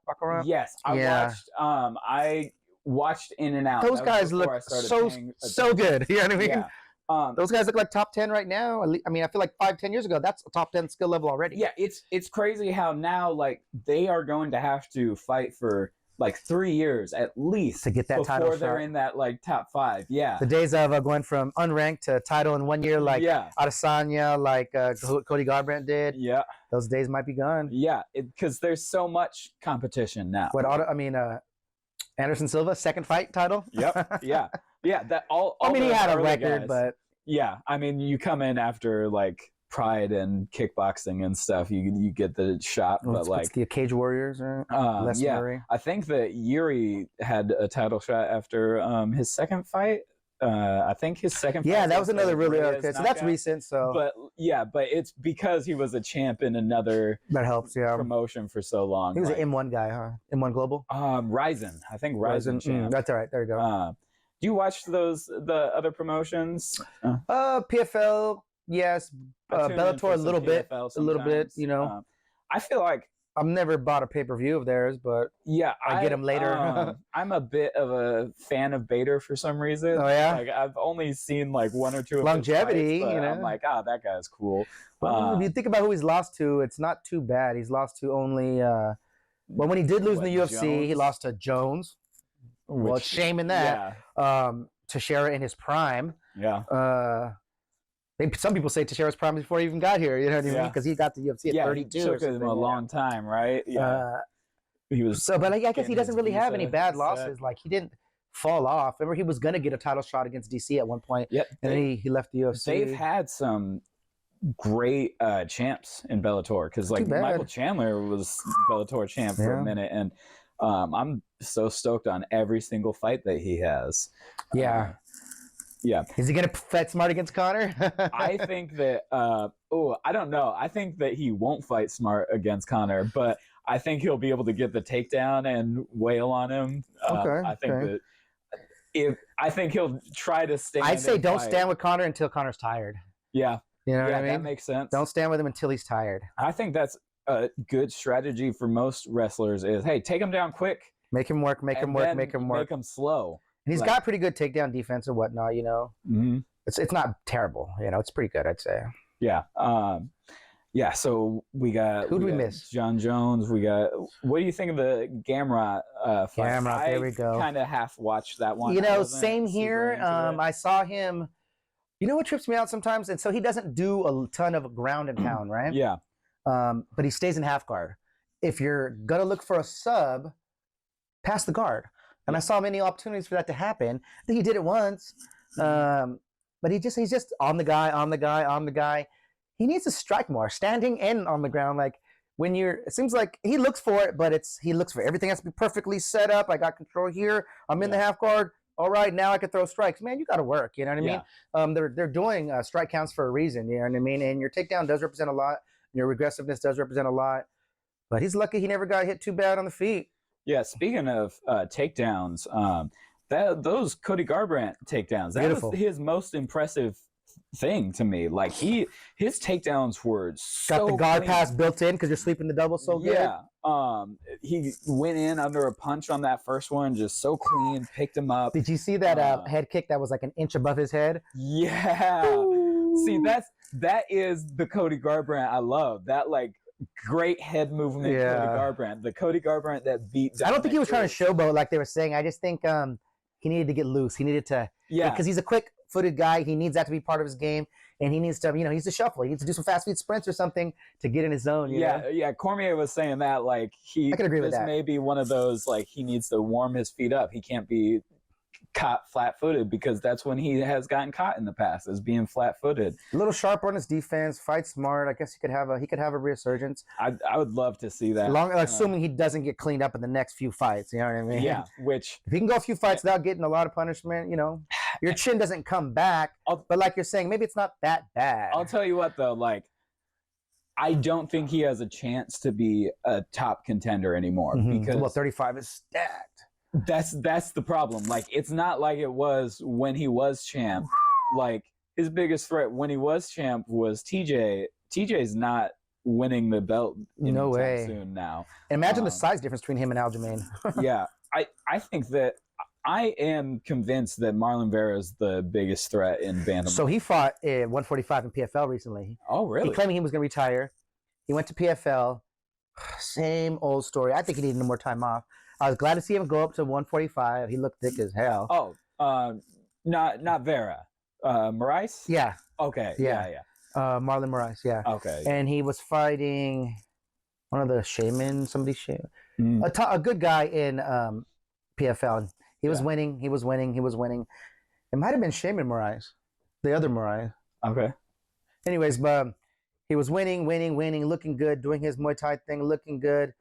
Yes, I watched In and Out. Those guys look so good. You know what I mean? Yeah. Those guys look like top 10 right now. I mean, I feel like 5-10 years ago, that's a top 10 skill level already. Yeah, it's crazy how now like they are going to have to fight for like 3 years at least to get that title before they're shot. in that like top 5. Yeah. The days of going from unranked to title in 1 year, like Adesanya, like Cody Garbrandt did. Yeah. Those days might be gone. Yeah, because there's so much competition now. Anderson Silva, second fight title. Yep. Yeah. Yeah. That all I mean, he had a record, guys, but yeah. I mean, you come in after like Pride and kickboxing and stuff, you get the shot, but like the Cage Warriors, right? Yeah, Murray. I think that Yuri had a title shot after his second fight. I think his second fight. Yeah, that was another really okay. So that's recent. So, but it's because he was a champ in another that helps. Yeah, promotion for so long. He was an M1 guy, huh? M1 Global. Ryzen. I think Ryzen. Champ. That's all right. There you go. Do you watch the other promotions? PFL. Yes, Bellator a little bit, you know. I feel like I've never bought a pay-per-view of theirs, but yeah, I get them later. I'm a bit of a fan of Bader for some reason. Oh yeah, like I've only seen like 1 or 2 of longevity. His fights, you know, I'm like, that guy's cool. Well, if you think about who he's lost to, it's not too bad. He's lost to only. But when he did lose in the UFC, Jones? he lost to Jones. Well, shame in that. Yeah. Teixeira in his prime. Yeah. Some people say Teixeira's prime before he even got here. You know what I mean? Because he got the UFC at 32. It took him a long time, right? Yeah. He was so, but I guess he doesn't really have any bad losses. Like he didn't fall off. Remember, he was gonna get a title shot against DC at one point. Yep. And then he left the UFC. They've had some great champs in Bellator because like Michael Chandler was Bellator champ for a minute, and I'm so stoked on every single fight that he has. Yeah. Yeah. Is he going to fight smart against Conor? I think that, I don't know. I think that he won't fight smart against Conor, but I think he'll be able to get the takedown and wail on him. I think I think he'll try to stand. I'd say don't stand with Conor until Conor's tired. Yeah. You know what I mean? That makes sense. Don't stand with him until he's tired. I think that's a good strategy for most wrestlers is, hey, take him down quick. Make him work, make him work. Make him slow. And he's got pretty good takedown defense and whatnot, you know. Mm-hmm. It's not terrible, you know. It's pretty good, I'd say. Yeah. So we got who do we miss? Jon Jones. We got. What do you think of the Garbrandt fight? Garbrandt, there we go. Kind of half watched that one. You know, same here. I saw him. You know what trips me out sometimes, and so he doesn't do a ton of ground and pound, right? Yeah. But he stays in half guard. If you're gonna look for a sub, pass the guard. And I saw many opportunities for that to happen. I think he did it once, but he's just on the guy. He needs to strike more, standing and on the ground. Like it seems like he looks for it, but he looks for everything has to be perfectly set up. I got control here. I'm in the half guard. All right, now I can throw strikes. Man, you got to work. You know what I mean? They're doing strike counts for a reason. You know what I mean? And your takedown does represent a lot. Your aggressiveness does represent a lot. But he's lucky he never got hit too bad on the feet. Yeah, speaking of takedowns, those Cody Garbrandt takedowns, that was his most impressive thing to me. Like his takedowns were so got the guard clean. pass built in because you're sweeping the double so good. Yeah, he went in under a punch on that first one, just so clean, picked him up. Did you see that head kick that was like an inch above his head? Yeah. Ooh. See, that is the Cody Garbrandt I love. That like. Great head movement, Cody Garbrandt. The Cody Garbrandt that beat. I don't think he was trying to showboat like they were saying. I just think he needed to get loose. He needed to, because he's a quick-footed guy. He needs that to be part of his game, and he needs to, he needs to shuffle. He needs to do some fast feet sprints or something to get in his zone. You know? Yeah. Cormier was saying that like I can agree with that. This may be one of those like he needs to warm his feet up. He can't be caught flat-footed because that's when he has gotten caught in the past as being flat-footed. A little sharp on his defense, fight smart. I guess he could have a resurgence. I would love to see that. Assuming he doesn't get cleaned up in the next few fights, you know what I mean? Yeah, which if he can go a few fights without getting a lot of punishment, your chin doesn't come back. But like you're saying, maybe it's not that bad. I'll tell you what though, like I don't think he has a chance to be a top contender anymore because 35 is stacked. That's the problem. Like it's not like it was when he was champ. Like his biggest threat when he was champ was TJ. TJ's not winning the belt anytime soon now. And imagine the size difference between him and Aljamain. Yeah, I think that I am convinced that Marlon Vera is the biggest threat in bantamweight. So he fought at 145 in PFL recently. Oh, really? He claimed he was going to retire. He went to PFL. Same old story. I think he needed more time off. I was glad to see him go up to 145. He looked thick as hell. Oh, not Vera. Moraes? Yeah. Okay. Yeah. Marlon Moraes, yeah. Okay. And he was fighting one of the shaman, a good guy in PFL. He was winning. It might have been Shaman Moraes, the other Moraes. Okay. Anyways, but he was winning, looking good, doing his Muay Thai thing, looking good.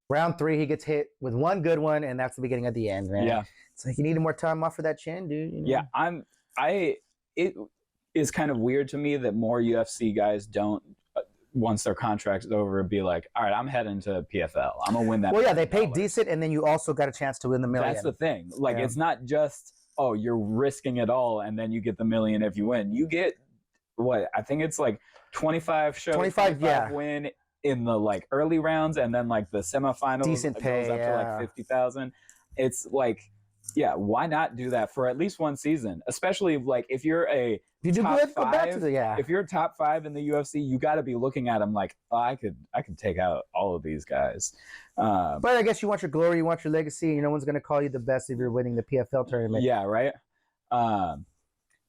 Round 3, he gets hit with one good one, and that's the beginning of the end, man. Yeah. It's like you needed more time off for that chin, dude. You know? Yeah, it is kind of weird to me that more UFC guys don't, once their contract's over, be like, all right, I'm heading to PFL. I'm gonna win that. Well, yeah, they pay decent, and then you also got a chance to win the million. That's the thing. Like, it's not just, oh, you're risking it all, and then you get the million if you win. You get what I think it's like 25 shows, 25 win in the like early rounds, and then like the semifinals decent pay goes up to like 50,000. It's like, yeah, why not do that for at least one season? Especially like if you're a you do top good, 5, go back to the if you're top 5 in the UFC, you got to be looking at them like, oh, I could take out all of these guys. But I guess you want your glory, you want your legacy, and no one's gonna call you the best if you're winning the PFL tournament. Yeah, right.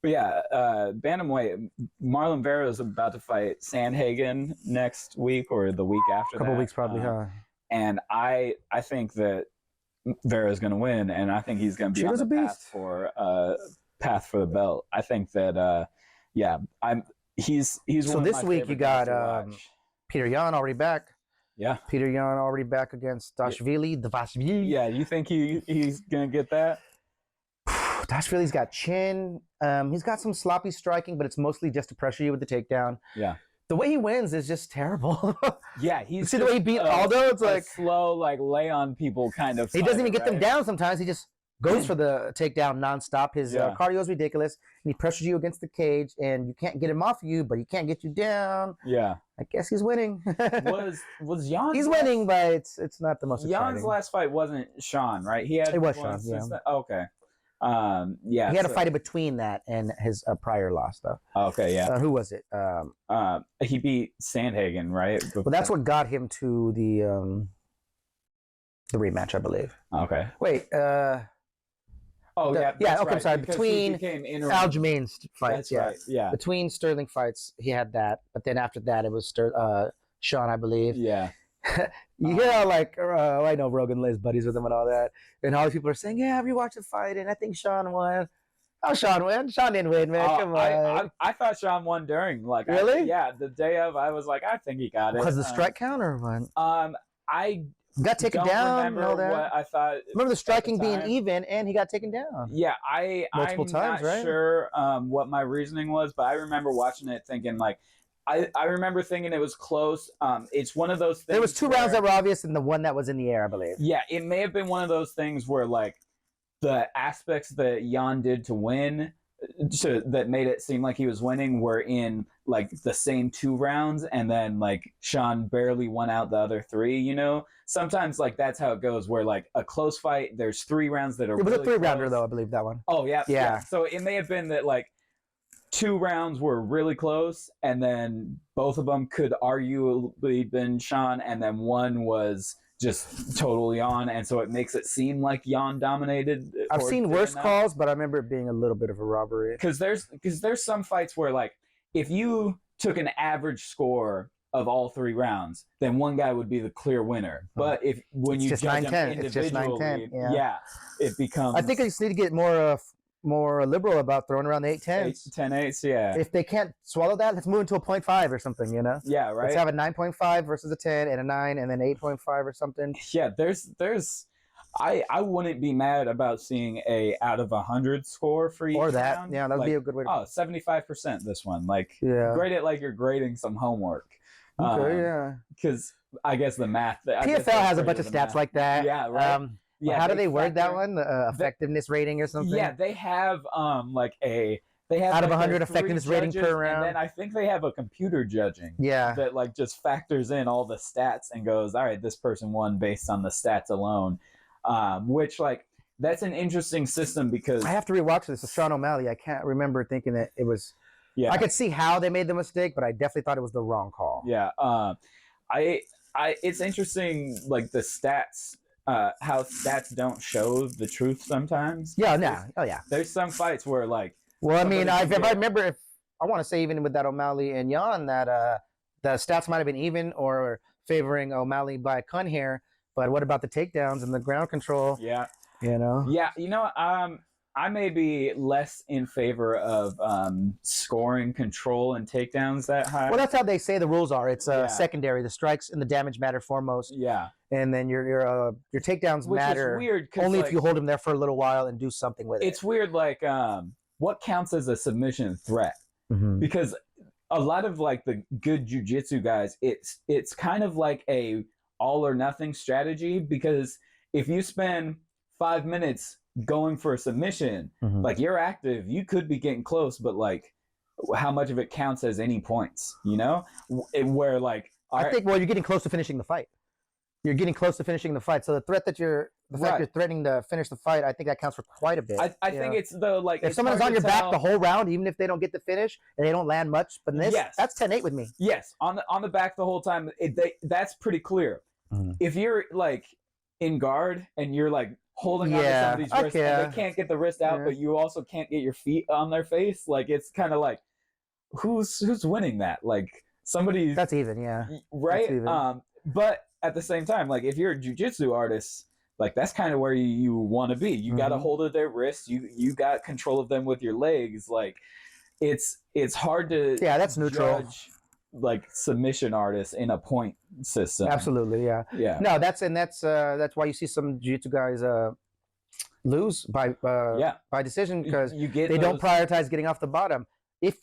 But yeah, bantamweight, Marlon Vera is about to fight Sandhagen next week or the week after. A couple weeks probably, huh? And I think that Vera is going to win, and I think he's going to be on the path for the belt. I think that he's so one this of my week you got Peter Yan already back. Yeah, Peter Yan already back against Dashvili. Yeah, you think he's going to get that? Dashvili's got chin. He's got some sloppy striking, but it's mostly just to pressure you with the takedown. Yeah. The way he wins is just terrible. Yeah, you see the way he beat Aldo? It's like slow, like lay on people kind of. He doesn't even get them down sometimes. He just goes for the takedown nonstop. His cardio is ridiculous, and he pressures you against the cage, and you can't get him off you, but he can't get you down. Yeah. I guess he's winning. was Jan? He's winning, but it's not the most exciting. Jan's last fight wasn't Sean, right? It was Sean. Yeah. Okay. He had a fight in between that and his prior loss, though. Okay, yeah. Who was it? He beat Sandhagen, right? Well, that's what got him to the rematch, I believe. Okay. Wait. Yeah. Okay, right, I'm sorry. Between Aljamain's fights, that's right. Yeah. Between Sterling fights, he had that, but then after that, it was Sean, I believe. Yeah. You hear how I know Rogan Liz buddies with him and all that, and all these people are saying, "Yeah, have you watched the fight?" And I think Sean won. Oh, Sean won. Sean didn't win, man. Come on. I thought Sean won during really. The day of, I was like, I think he got it. Because the strike count or what? I got taken down. Remember all that. What I thought. Remember the striking being even, and he got taken down. Yeah, multiple times, not right? Sure what my reasoning was, but I remember watching it thinking like. I remember thinking it was close. It's one of those things. There was 2 rounds that were obvious and the one that was in the air, I believe. Yeah, it may have been one of those things where like the aspects that Jan did to win that made it seem like he was winning were in like the same 2 rounds, and then like Sean barely won out the other 3, you know? Sometimes like that's how it goes, where like a close fight, there's 3 rounds that are It was really a 3-rounder though, I believe, that one. Oh yeah. So it may have been that like 2 rounds were really close, and then both of them could arguably been Sean, and then one was just totally Jan, and so it makes it seem like Jan dominated. I've seen worse calls, but I remember it being a little bit of a robbery. Because there's some fights where like if you took an average score of all 3 rounds, then one guy would be the clear winner. But when you judge them individually, it's just 9-10. Yeah, it becomes. I think I just need to get more liberal about throwing around the 8-10s. 10-8s, yeah. If they can't swallow that, let's move into a 0.5 or something, you know? Yeah, right. Let's have a 9.5 versus a 10 and a 9 and then 8.5 or something. Yeah, I wouldn't be mad about seeing a out of 100 score for each round. Yeah, that would be a good way to 75% this one. Like, grade it like you're grading some homework. Okay, yeah. Because I guess the math. PFL has a bunch of stats like that. Yeah, right. Yeah, how do they word that one? The effectiveness rating or something? Yeah, they have they have out of like 100 effectiveness rating per round. And then I think they have a computer judging. Yeah. That like just factors in all the stats and goes, all right, this person won based on the stats alone. Which like that's an interesting system because I have to rewatch this with Sean O'Malley. I can't remember thinking that it was. Yeah. I could see how they made the mistake, but I definitely thought it was the wrong call. Yeah. It's interesting like the stats how stats don't show the truth sometimes. Yeah, no. Oh, yeah. There's some fights where like. Well, I mean, if I remember, I want to say even with that O'Malley and Jan, that the stats might have been even or favoring O'Malley by a con here. But what about the takedowns and the ground control? Yeah. You know? Yeah, I may be less in favor of scoring control and takedowns that high. Well, that's how they say the rules are. It's secondary. The strikes and the damage matter foremost. Yeah. And then your takedowns matter weird only if you hold them there for a little while and do something with it. It's weird, like what counts as a submission threat? Mm-hmm. Because a lot of like the good jiu-jitsu guys, it's kind of like a all or nothing strategy, because if you spend 5 minutes going for a submission, like you're active, you could be getting close, but like how much of it counts as any points, you know? Where like I think you're getting close to finishing the fight. You're getting close to finishing the fight. So the threat that you're threatening to finish the fight, I think that counts for quite a bit. I think it's the like if someone's on your back the whole round, even if they don't get the finish and they don't land much, but this that's 10-8 with me. Yes, on the back the whole time, that's pretty clear. If you're like in guard and you're like holding on to somebody's wrist and they can't get the wrist out, but you also can't get your feet on their face, like it's kind of like who's winning that? Like somebody that's even, right? That's even. But at the same time, like if you're a jiu-jitsu artist, like that's kind of where you want to be. You got a hold of their wrists. You got control of them with your legs. Like it's hard to that's neutral. Judge, like submission artists in a point system. Absolutely, yeah. No, that's why you see some jiu-jitsu guys lose by decision, because they don't prioritize getting off the bottom.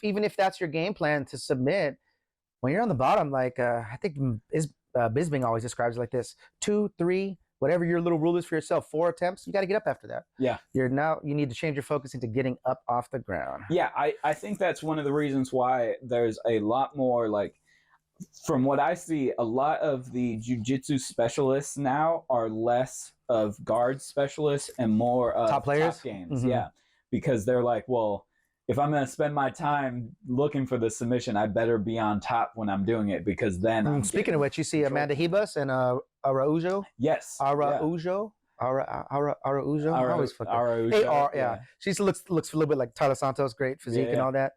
Even if that's your game plan to submit, when you're on the bottom, like I think Bisping always describes it like this: 2, 3, whatever your little rule is for yourself, 4 attempts, you got to get up after that. Yeah. You need to change your focus into getting up off the ground. Yeah, I think that's one of the reasons why there's a lot more, like, from what I see, a lot of the jiu-jitsu specialists now are less of guard specialists and more of top players, top games. Yeah, because they're like, well, if I'm going to spend my time looking for the submission, I better be on top when I'm doing it, because then speaking of which, you see Amanda Ribas and Araujo. Yes. Araujo. Araujo. I always fuck Araujo. AR, yeah. She looks a little bit like Tyler Santos, great physique and all that.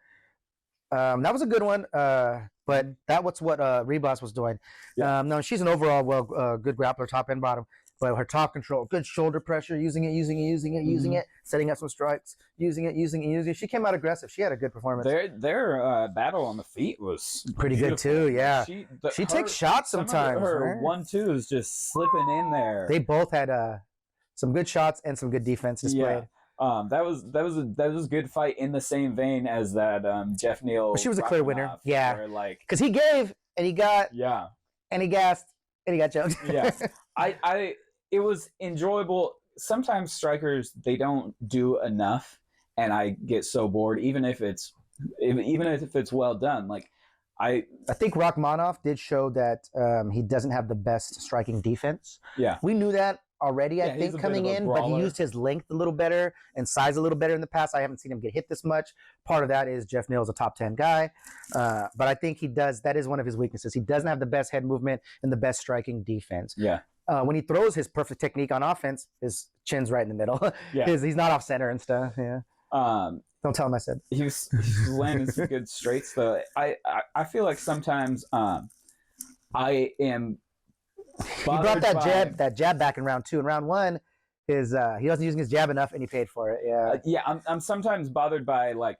That was a good one. But that was what Ribas was doing. No, she's an overall good grappler, top and bottom. But her top control, good shoulder pressure, using it, setting up some strikes, using it. She came out aggressive. She had a good performance. Their battle on the feet was pretty good too. Yeah, she takes shots sometimes. Her 1-2 is just slipping in there. They both had some good shots and some good defense displayed. Yeah. That was a good fight in the same vein as that Jeff Neal. But she was a clear winner. Yeah, because he gave and he got and he gassed and he got choked. Yeah, it was enjoyable. Sometimes strikers, they don't do enough, and I get so bored. Even if it's well done, like I think Rachmanov did show that he doesn't have the best striking defense. Yeah, we knew that already. I think coming in, but he used his length a little better and size a little better in the past. I haven't seen him get hit this much. Part of that is Jeff Neal's a top 10 guy, but I think he does. That is one of his weaknesses. He doesn't have the best head movement and the best striking defense. Yeah. When he throws his perfect technique on offense, his chin's right in the middle. Yeah. He's not off center and stuff. Yeah. Don't tell him I said. He's landing some good straights though. I feel like sometimes I am. He brought that jab back in round 2. In round 1, he wasn't using his jab enough, and he paid for it. Yeah. I'm sometimes bothered by like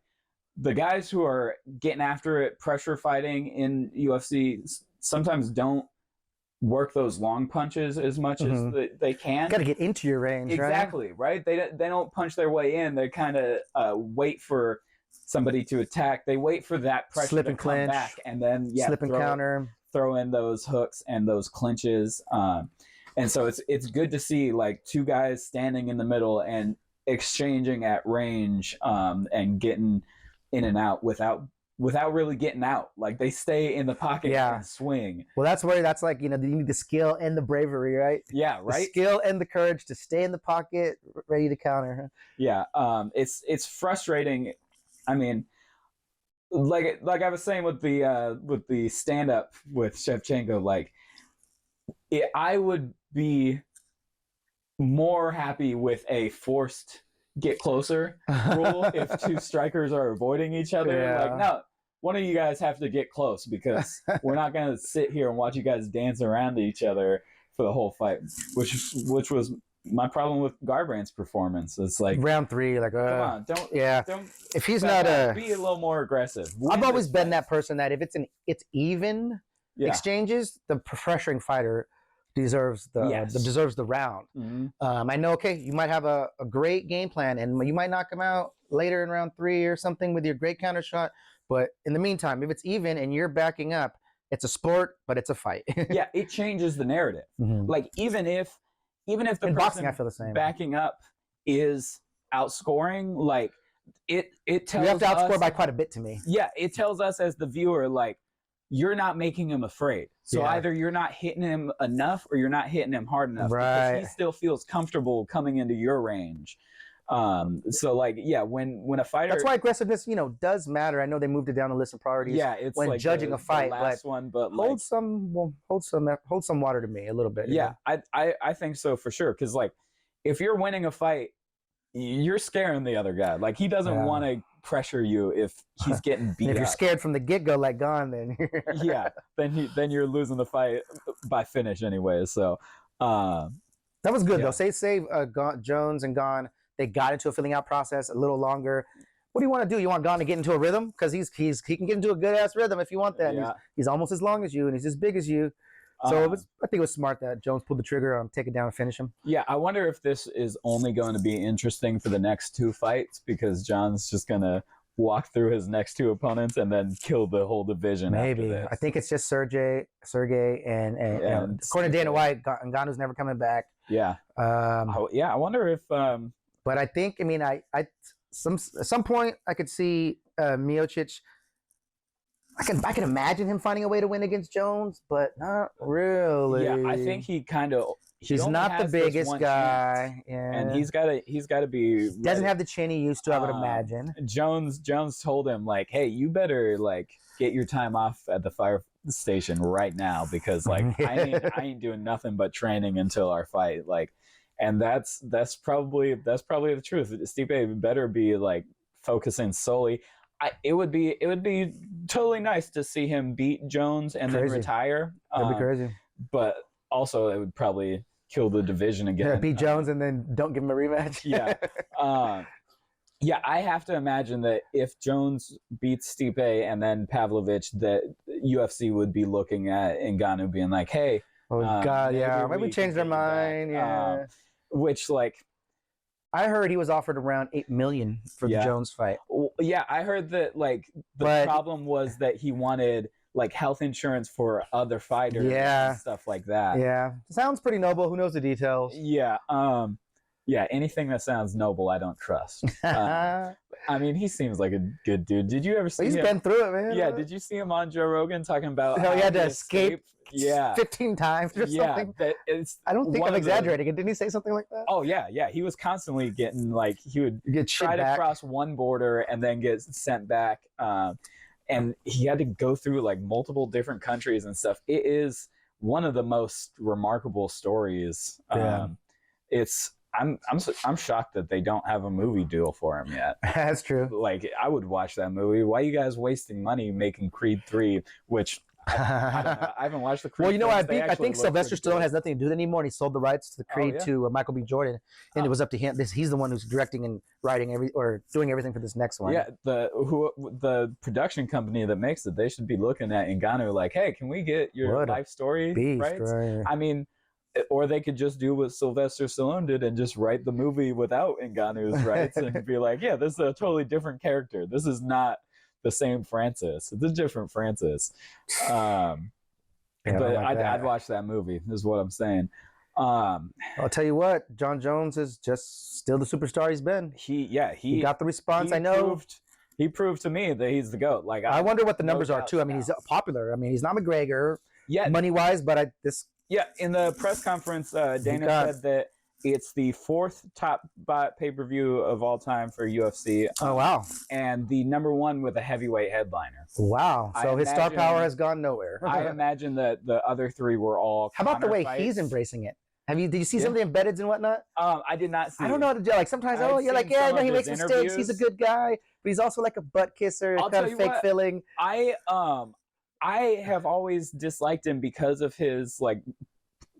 the guys who are getting after it, pressure fighting in UFC. Sometimes don't work those long punches as much as they can. Got to get into your range, exactly, right? They don't punch their way in. They kind of wait for somebody to attack. They wait for that pressure slip to and come clinch, back, and then slip and counter. Throw in those hooks and those clinches, and so it's good to see like two guys standing in the middle and exchanging at range, and getting in and out without really getting out. Like they stay in the pocket and swing. Well, that's like, you need the skill and the bravery, right? Yeah, right. The skill and the courage to stay in the pocket, ready to counter. Yeah, it's frustrating. I mean, like I was saying with the stand up with Shevchenko, like I would be more happy with a forced get closer rule if two strikers are avoiding each other. Yeah. Like, no, one of you guys have to get close because we're not going to sit here and watch you guys dance around each other for the whole fight, which was my problem with Garbrandt's performance. It's like round 3, like come on, don't if he's not be a little more aggressive. I've always been that person that if it's even exchanges, the pressuring fighter deserves the round. Mm-hmm. I know, okay, you might have a great game plan and you might knock him out later in round 3 or something with your great counter shot, but in the meantime, if it's even and you're backing up, it's a sport, but it's a fight. Yeah, it changes the narrative. Mm-hmm. Like even if the in person boxing, I feel the same. Backing up is outscoring, like it tells you have to outscore us, by quite a bit to me. Yeah, it tells us as the viewer, like, you're not making him afraid. So either you're not hitting him enough or you're not hitting him hard enough. Right. Because he still feels comfortable coming into your range. So like, yeah, when a fighter, that's why aggressiveness, does matter. I know they moved it down the list of priorities. Yeah, it's when like judging a fight, the last one, but hold some water to me a little bit. Yeah, I think so for sure. Because like, if you're winning a fight, you're scaring the other guy. Like he doesn't want to pressure you if he's getting beat. If you're scared from the get-go, like Gon, then then you're losing the fight by finish anyway. So that was good though. Say Jones and Gon, they got into a filling out process a little longer. What do you want to do? You want Gon to get into a rhythm because he can get into a good ass rhythm if you want that. Yeah. He's almost as long as you and he's as big as you. So I think it was smart that Jones pulled the trigger on take it down and finish him. Yeah, I wonder if this is only going to be interesting for the next 2 fights because John's just going to walk through his next 2 opponents and then kill the whole division. Maybe. After this. I think it's just Sergey, and according to Dana White, Ngannou's never coming back. Yeah. I wonder if. But I think, at some point I could see Miocic. I can imagine him finding a way to win against Jones, but not really. Yeah, I think he's not the biggest guy, and he's got to be ready. Doesn't have the chin he used to, I would imagine. Jones told him like, hey, you better like get your time off at the fire station right now because like I ain't doing nothing but training until our fight. Like, and that's probably the truth. Stipe better be like focusing solely. It would be totally nice to see him beat Jones and then retire. That'd be crazy. But also, it would probably kill the division again. Yeah, beat Jones and then don't give him a rematch. Yeah. I have to imagine that if Jones beats Stipe and then Pavlovich, that UFC would be looking at Ngannou being like, hey. Oh, God, yeah. Maybe change their mind. Yeah. Which, like. I heard he was offered around $8 million for the Jones fight. Yeah, I heard that like the problem was that he wanted like health insurance for other fighters and stuff like that. Yeah. Sounds pretty noble. Who knows the details? Yeah. Anything that sounds noble, I don't trust. He seems like a good dude. Did you ever see him? He's been through it, man. Yeah, did you see him on Joe Rogan talking about how he had to escape 15 times or something? I don't think I'm exaggerating. Didn't he say something like that? Oh, yeah. He was constantly getting, like, he would try to cross one border and then get sent back. And he had to go through, like, multiple different countries and stuff. It is one of the most remarkable stories. I'm shocked that they don't have a movie deal for him yet. That's true. Like, I would watch that movie. Why are you guys wasting money making Creed 3, which I don't know. I haven't watched the Creed. Well, I think Sylvester Stallone has nothing to do with it anymore, and he sold the rights to the Creed to Michael B. Jordan, and it was up to him. He's the one who's directing and writing doing everything for this next one. Yeah, the production company that makes it, they should be looking at Ngannou like, hey, can we get your life story rights? Right? Or they could just do what Sylvester Stallone did and just write the movie without Ngannou's rights and be like, yeah, this is a totally different character. This is not the same Francis. It's a different Francis. But I'd watch that movie, is what I'm saying. I'll tell you what, Jon Jones is just still the superstar he's been. He got the response. He proved to me that he's the GOAT. Like, I wonder what the numbers are too. He's popular. He's not McGregor money-wise, but in the press conference, Dana said that it's the 4th top pay-per-view of all time for UFC. Oh, wow. And the number 1 with a heavyweight headliner. Wow. So his star power has gone nowhere. I imagine that the other 3 were all How about the way fights. he's embracing it? Did you see some of the embeddeds and whatnot? I did not see. I don't know how to do. Like sometimes, you're like, yeah, no, he makes mistakes. He's a good guy, but he's also like a butt kisser, kind of fake filling. I have always disliked him because of his like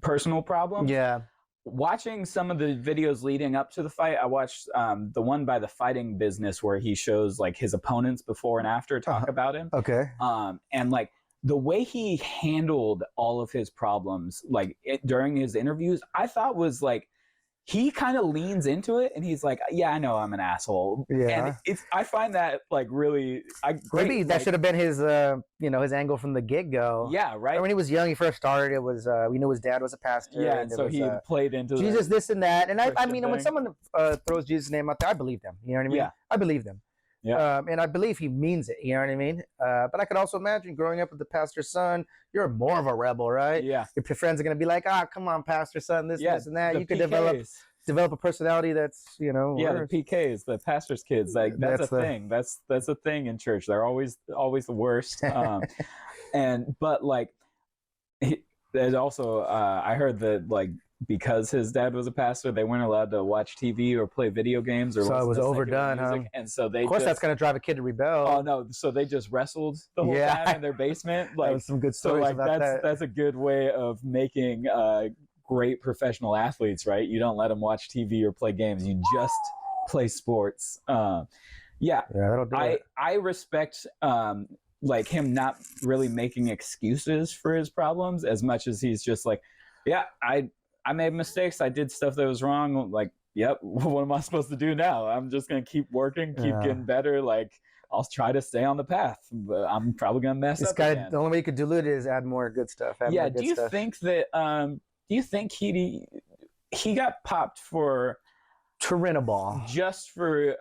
personal problems. Yeah. Watching some of the videos leading up to the fight, I watched the one by the Fighting Business where he shows like his opponents before and after talk about him. Okay. And like the way he handled all of his problems, like during his interviews, I thought was like, he kind of leans into it and he's like, yeah, I know I'm an asshole. Yeah. And I find that like really, great. Maybe that should have been his, his angle from the get-go. Yeah, right. When he was young, he first started, it was, we knew his dad was a pastor. Yeah, and so he played into Jesus, this and that. And I mean, when someone throws Jesus' name out there, I believe them. You know what I mean? Yeah. I believe them. Yeah. And I believe he means it. You know what I mean? But I could also imagine growing up with the pastor's son, you're more of a rebel, right? Yeah. Your friends are going to be like, come on, pastor's son, this and that. You could develop a personality that's, worse. The PKs, the pastor's kids, like that's a thing. That's a thing in church. They're always the worst. But like, there's also I heard that like because his dad was a pastor, they weren't allowed to watch TV or play video games or. So it was overdone, music. And so they. Of course, that's gonna drive a kid to rebel. Oh no! So they just wrestled the whole time in their basement. Like that was some good stories about that. That's a good way of making great professional athletes, right? You don't let them watch TV or play games. You just play sports. That'll do it. I respect like him not really making excuses for his problems as much as he's just like, yeah, I made mistakes. I did stuff that was wrong. Like, yep, what am I supposed to do now? I'm just going to keep working, keep getting better. Like, I'll try to stay on the path, but I'm probably going to mess up again. The only way you could dilute it is add more good stuff. Do you think that, do you think he got popped for Turinabol just for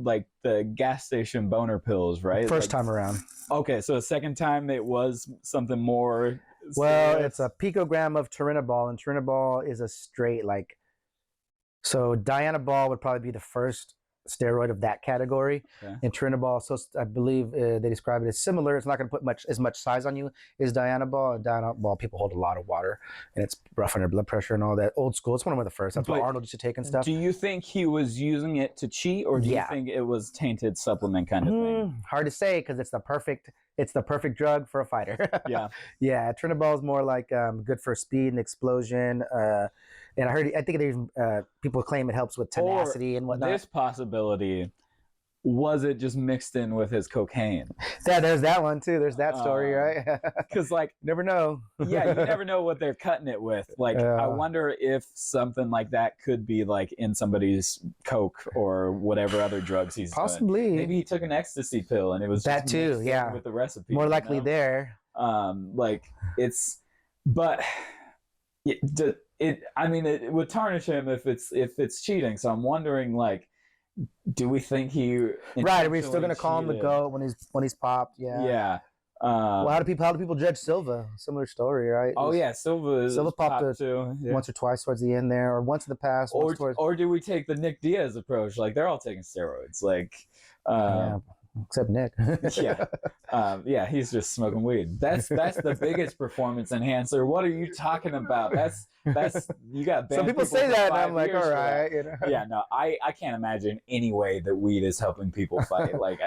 like the gas station boner pills, right? First time around. Okay, so the second time it was something more. Well, it's a picogram of Turinabol, and Turinabol is a straight so Dianabol would probably be the first steroid of that category. Okay. And Turinabol, so I believe they describe it as similar. It's not going to put as much size on you as Dianabol. Dianabol, people hold a lot of water, and it's rough on their blood pressure and all that. Old school. It's one of the first. That's what Arnold used to take and stuff. Do you think he was using it to cheat, or do you think it was tainted supplement kind of thing? Hard to say because it's the perfect drug for a fighter. Yeah. Yeah. Turinabol is more like good for speed and explosion. And I think people claim it helps with tenacity and whatnot. This possibility, was it just mixed in with his cocaine? Yeah, there's that one too. There's that story, right? Because like, never know. Yeah, you never know what they're cutting it with. Like, I wonder if something like that could be like in somebody's coke or whatever other drugs he's possibly doing. Maybe he took an ecstasy pill and it was that just too. Yeah, with the recipe. More likely there. Like but it would tarnish him if it's cheating. So I'm wondering, like, do we think he right? Are we still gonna call him the GOAT when he's popped? Yeah. Yeah. Well, how do people judge Silva? Similar story, right? Oh yeah, Silva popped too. Yeah. Once or twice towards the end there, or once in the past. Or do we take the Nick Diaz approach? Like they're all taking steroids. Like, except Nick. Yeah, he's just smoking weed. That's the biggest performance enhancer. What are you talking about? That's you got banned. Some people say that, and I'm like, all right. Yeah, no, I can't imagine any way that weed is helping people fight. Like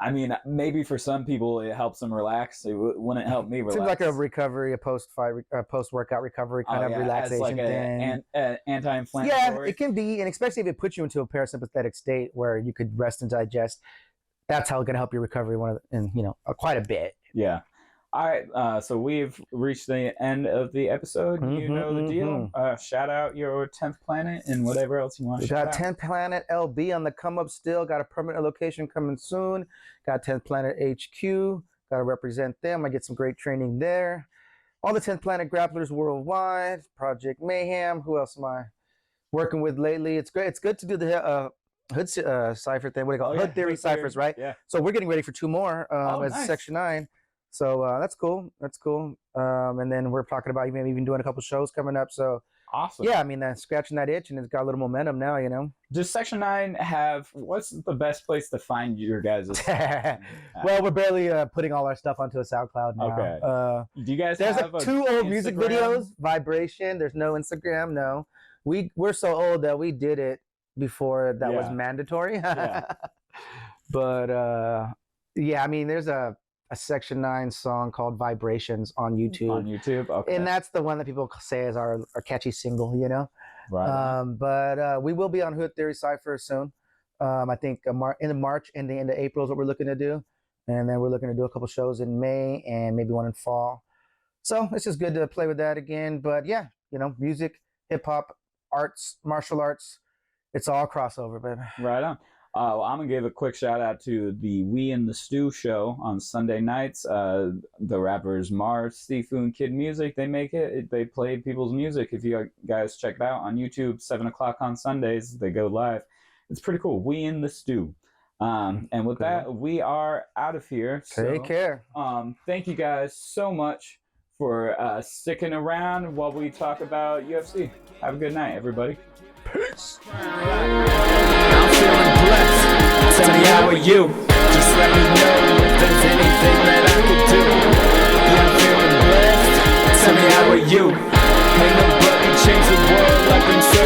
I mean, maybe for some people it helps them relax. It wouldn't help me relax. Seems like a recovery, a post-workout recovery kind of relaxation thing. Anti-inflammatory. Yeah, it can be, and especially if it puts you into a parasympathetic state where you could rest and digest. That's how it's going to help your recovery quite a bit. Yeah. All right. So we've reached the end of the episode. You know the deal. Shout out your 10th planet and whatever else you want to shout out. We got 10th Planet LB on the come up still. Got a permanent location coming soon. Got 10th Planet HQ. Got to represent them. I get some great training there. All the 10th Planet grapplers worldwide. Project Mayhem. Who else am I working with lately? It's great. It's good to do the Hood cipher thing. What do you call it? Hood theory ciphers, right? Yeah. So we're getting ready for 2 more as nice. Section 9. So that's cool. And then we're talking about maybe even doing a couple shows coming up. So Awesome. Yeah, I mean, scratching that itch, and it's got a little momentum now, you know. Does Section 9 have, what's the best place to find your guys'? Well, we're barely putting all our stuff onto a SoundCloud now. Okay. Do you guys there's have like 2 old Instagram? music videos, Vibration. There's no Instagram, no. We're so old that we did it before that was mandatory. Yeah. But yeah, I mean, there's a Section 9 song called Vibrations on YouTube. On YouTube, okay. And that's the one that people say is our catchy single, you know. Right. But we will be on Hood Theory Cypher soon. I think in March and the end of April is what we're looking to do. And then we're looking to do a couple shows in May and maybe one in fall. So it's just good to play with that again. But yeah, you know, music, hip hop, arts, martial arts, it's all crossover, baby. Right on. Well, I'm going to give a quick shout out to the We in the Stew show on Sunday nights. The rappers Mars, Sifu, and Kid Music, they played people's music. If you guys check it out on YouTube, 7 o'clock on Sundays, they go live. It's pretty cool. We in the Stew. And with that, we are out of here. Take care. Thank you guys so much for sticking around while we talk about UFC. Have a good night, everybody. Peace. I'm feeling blessed. Tell me how are you? Just let me know if there's anything that I could do. Yeah, I'm feeling blessed. Tell me how are you? Ain't nobody change the world like them.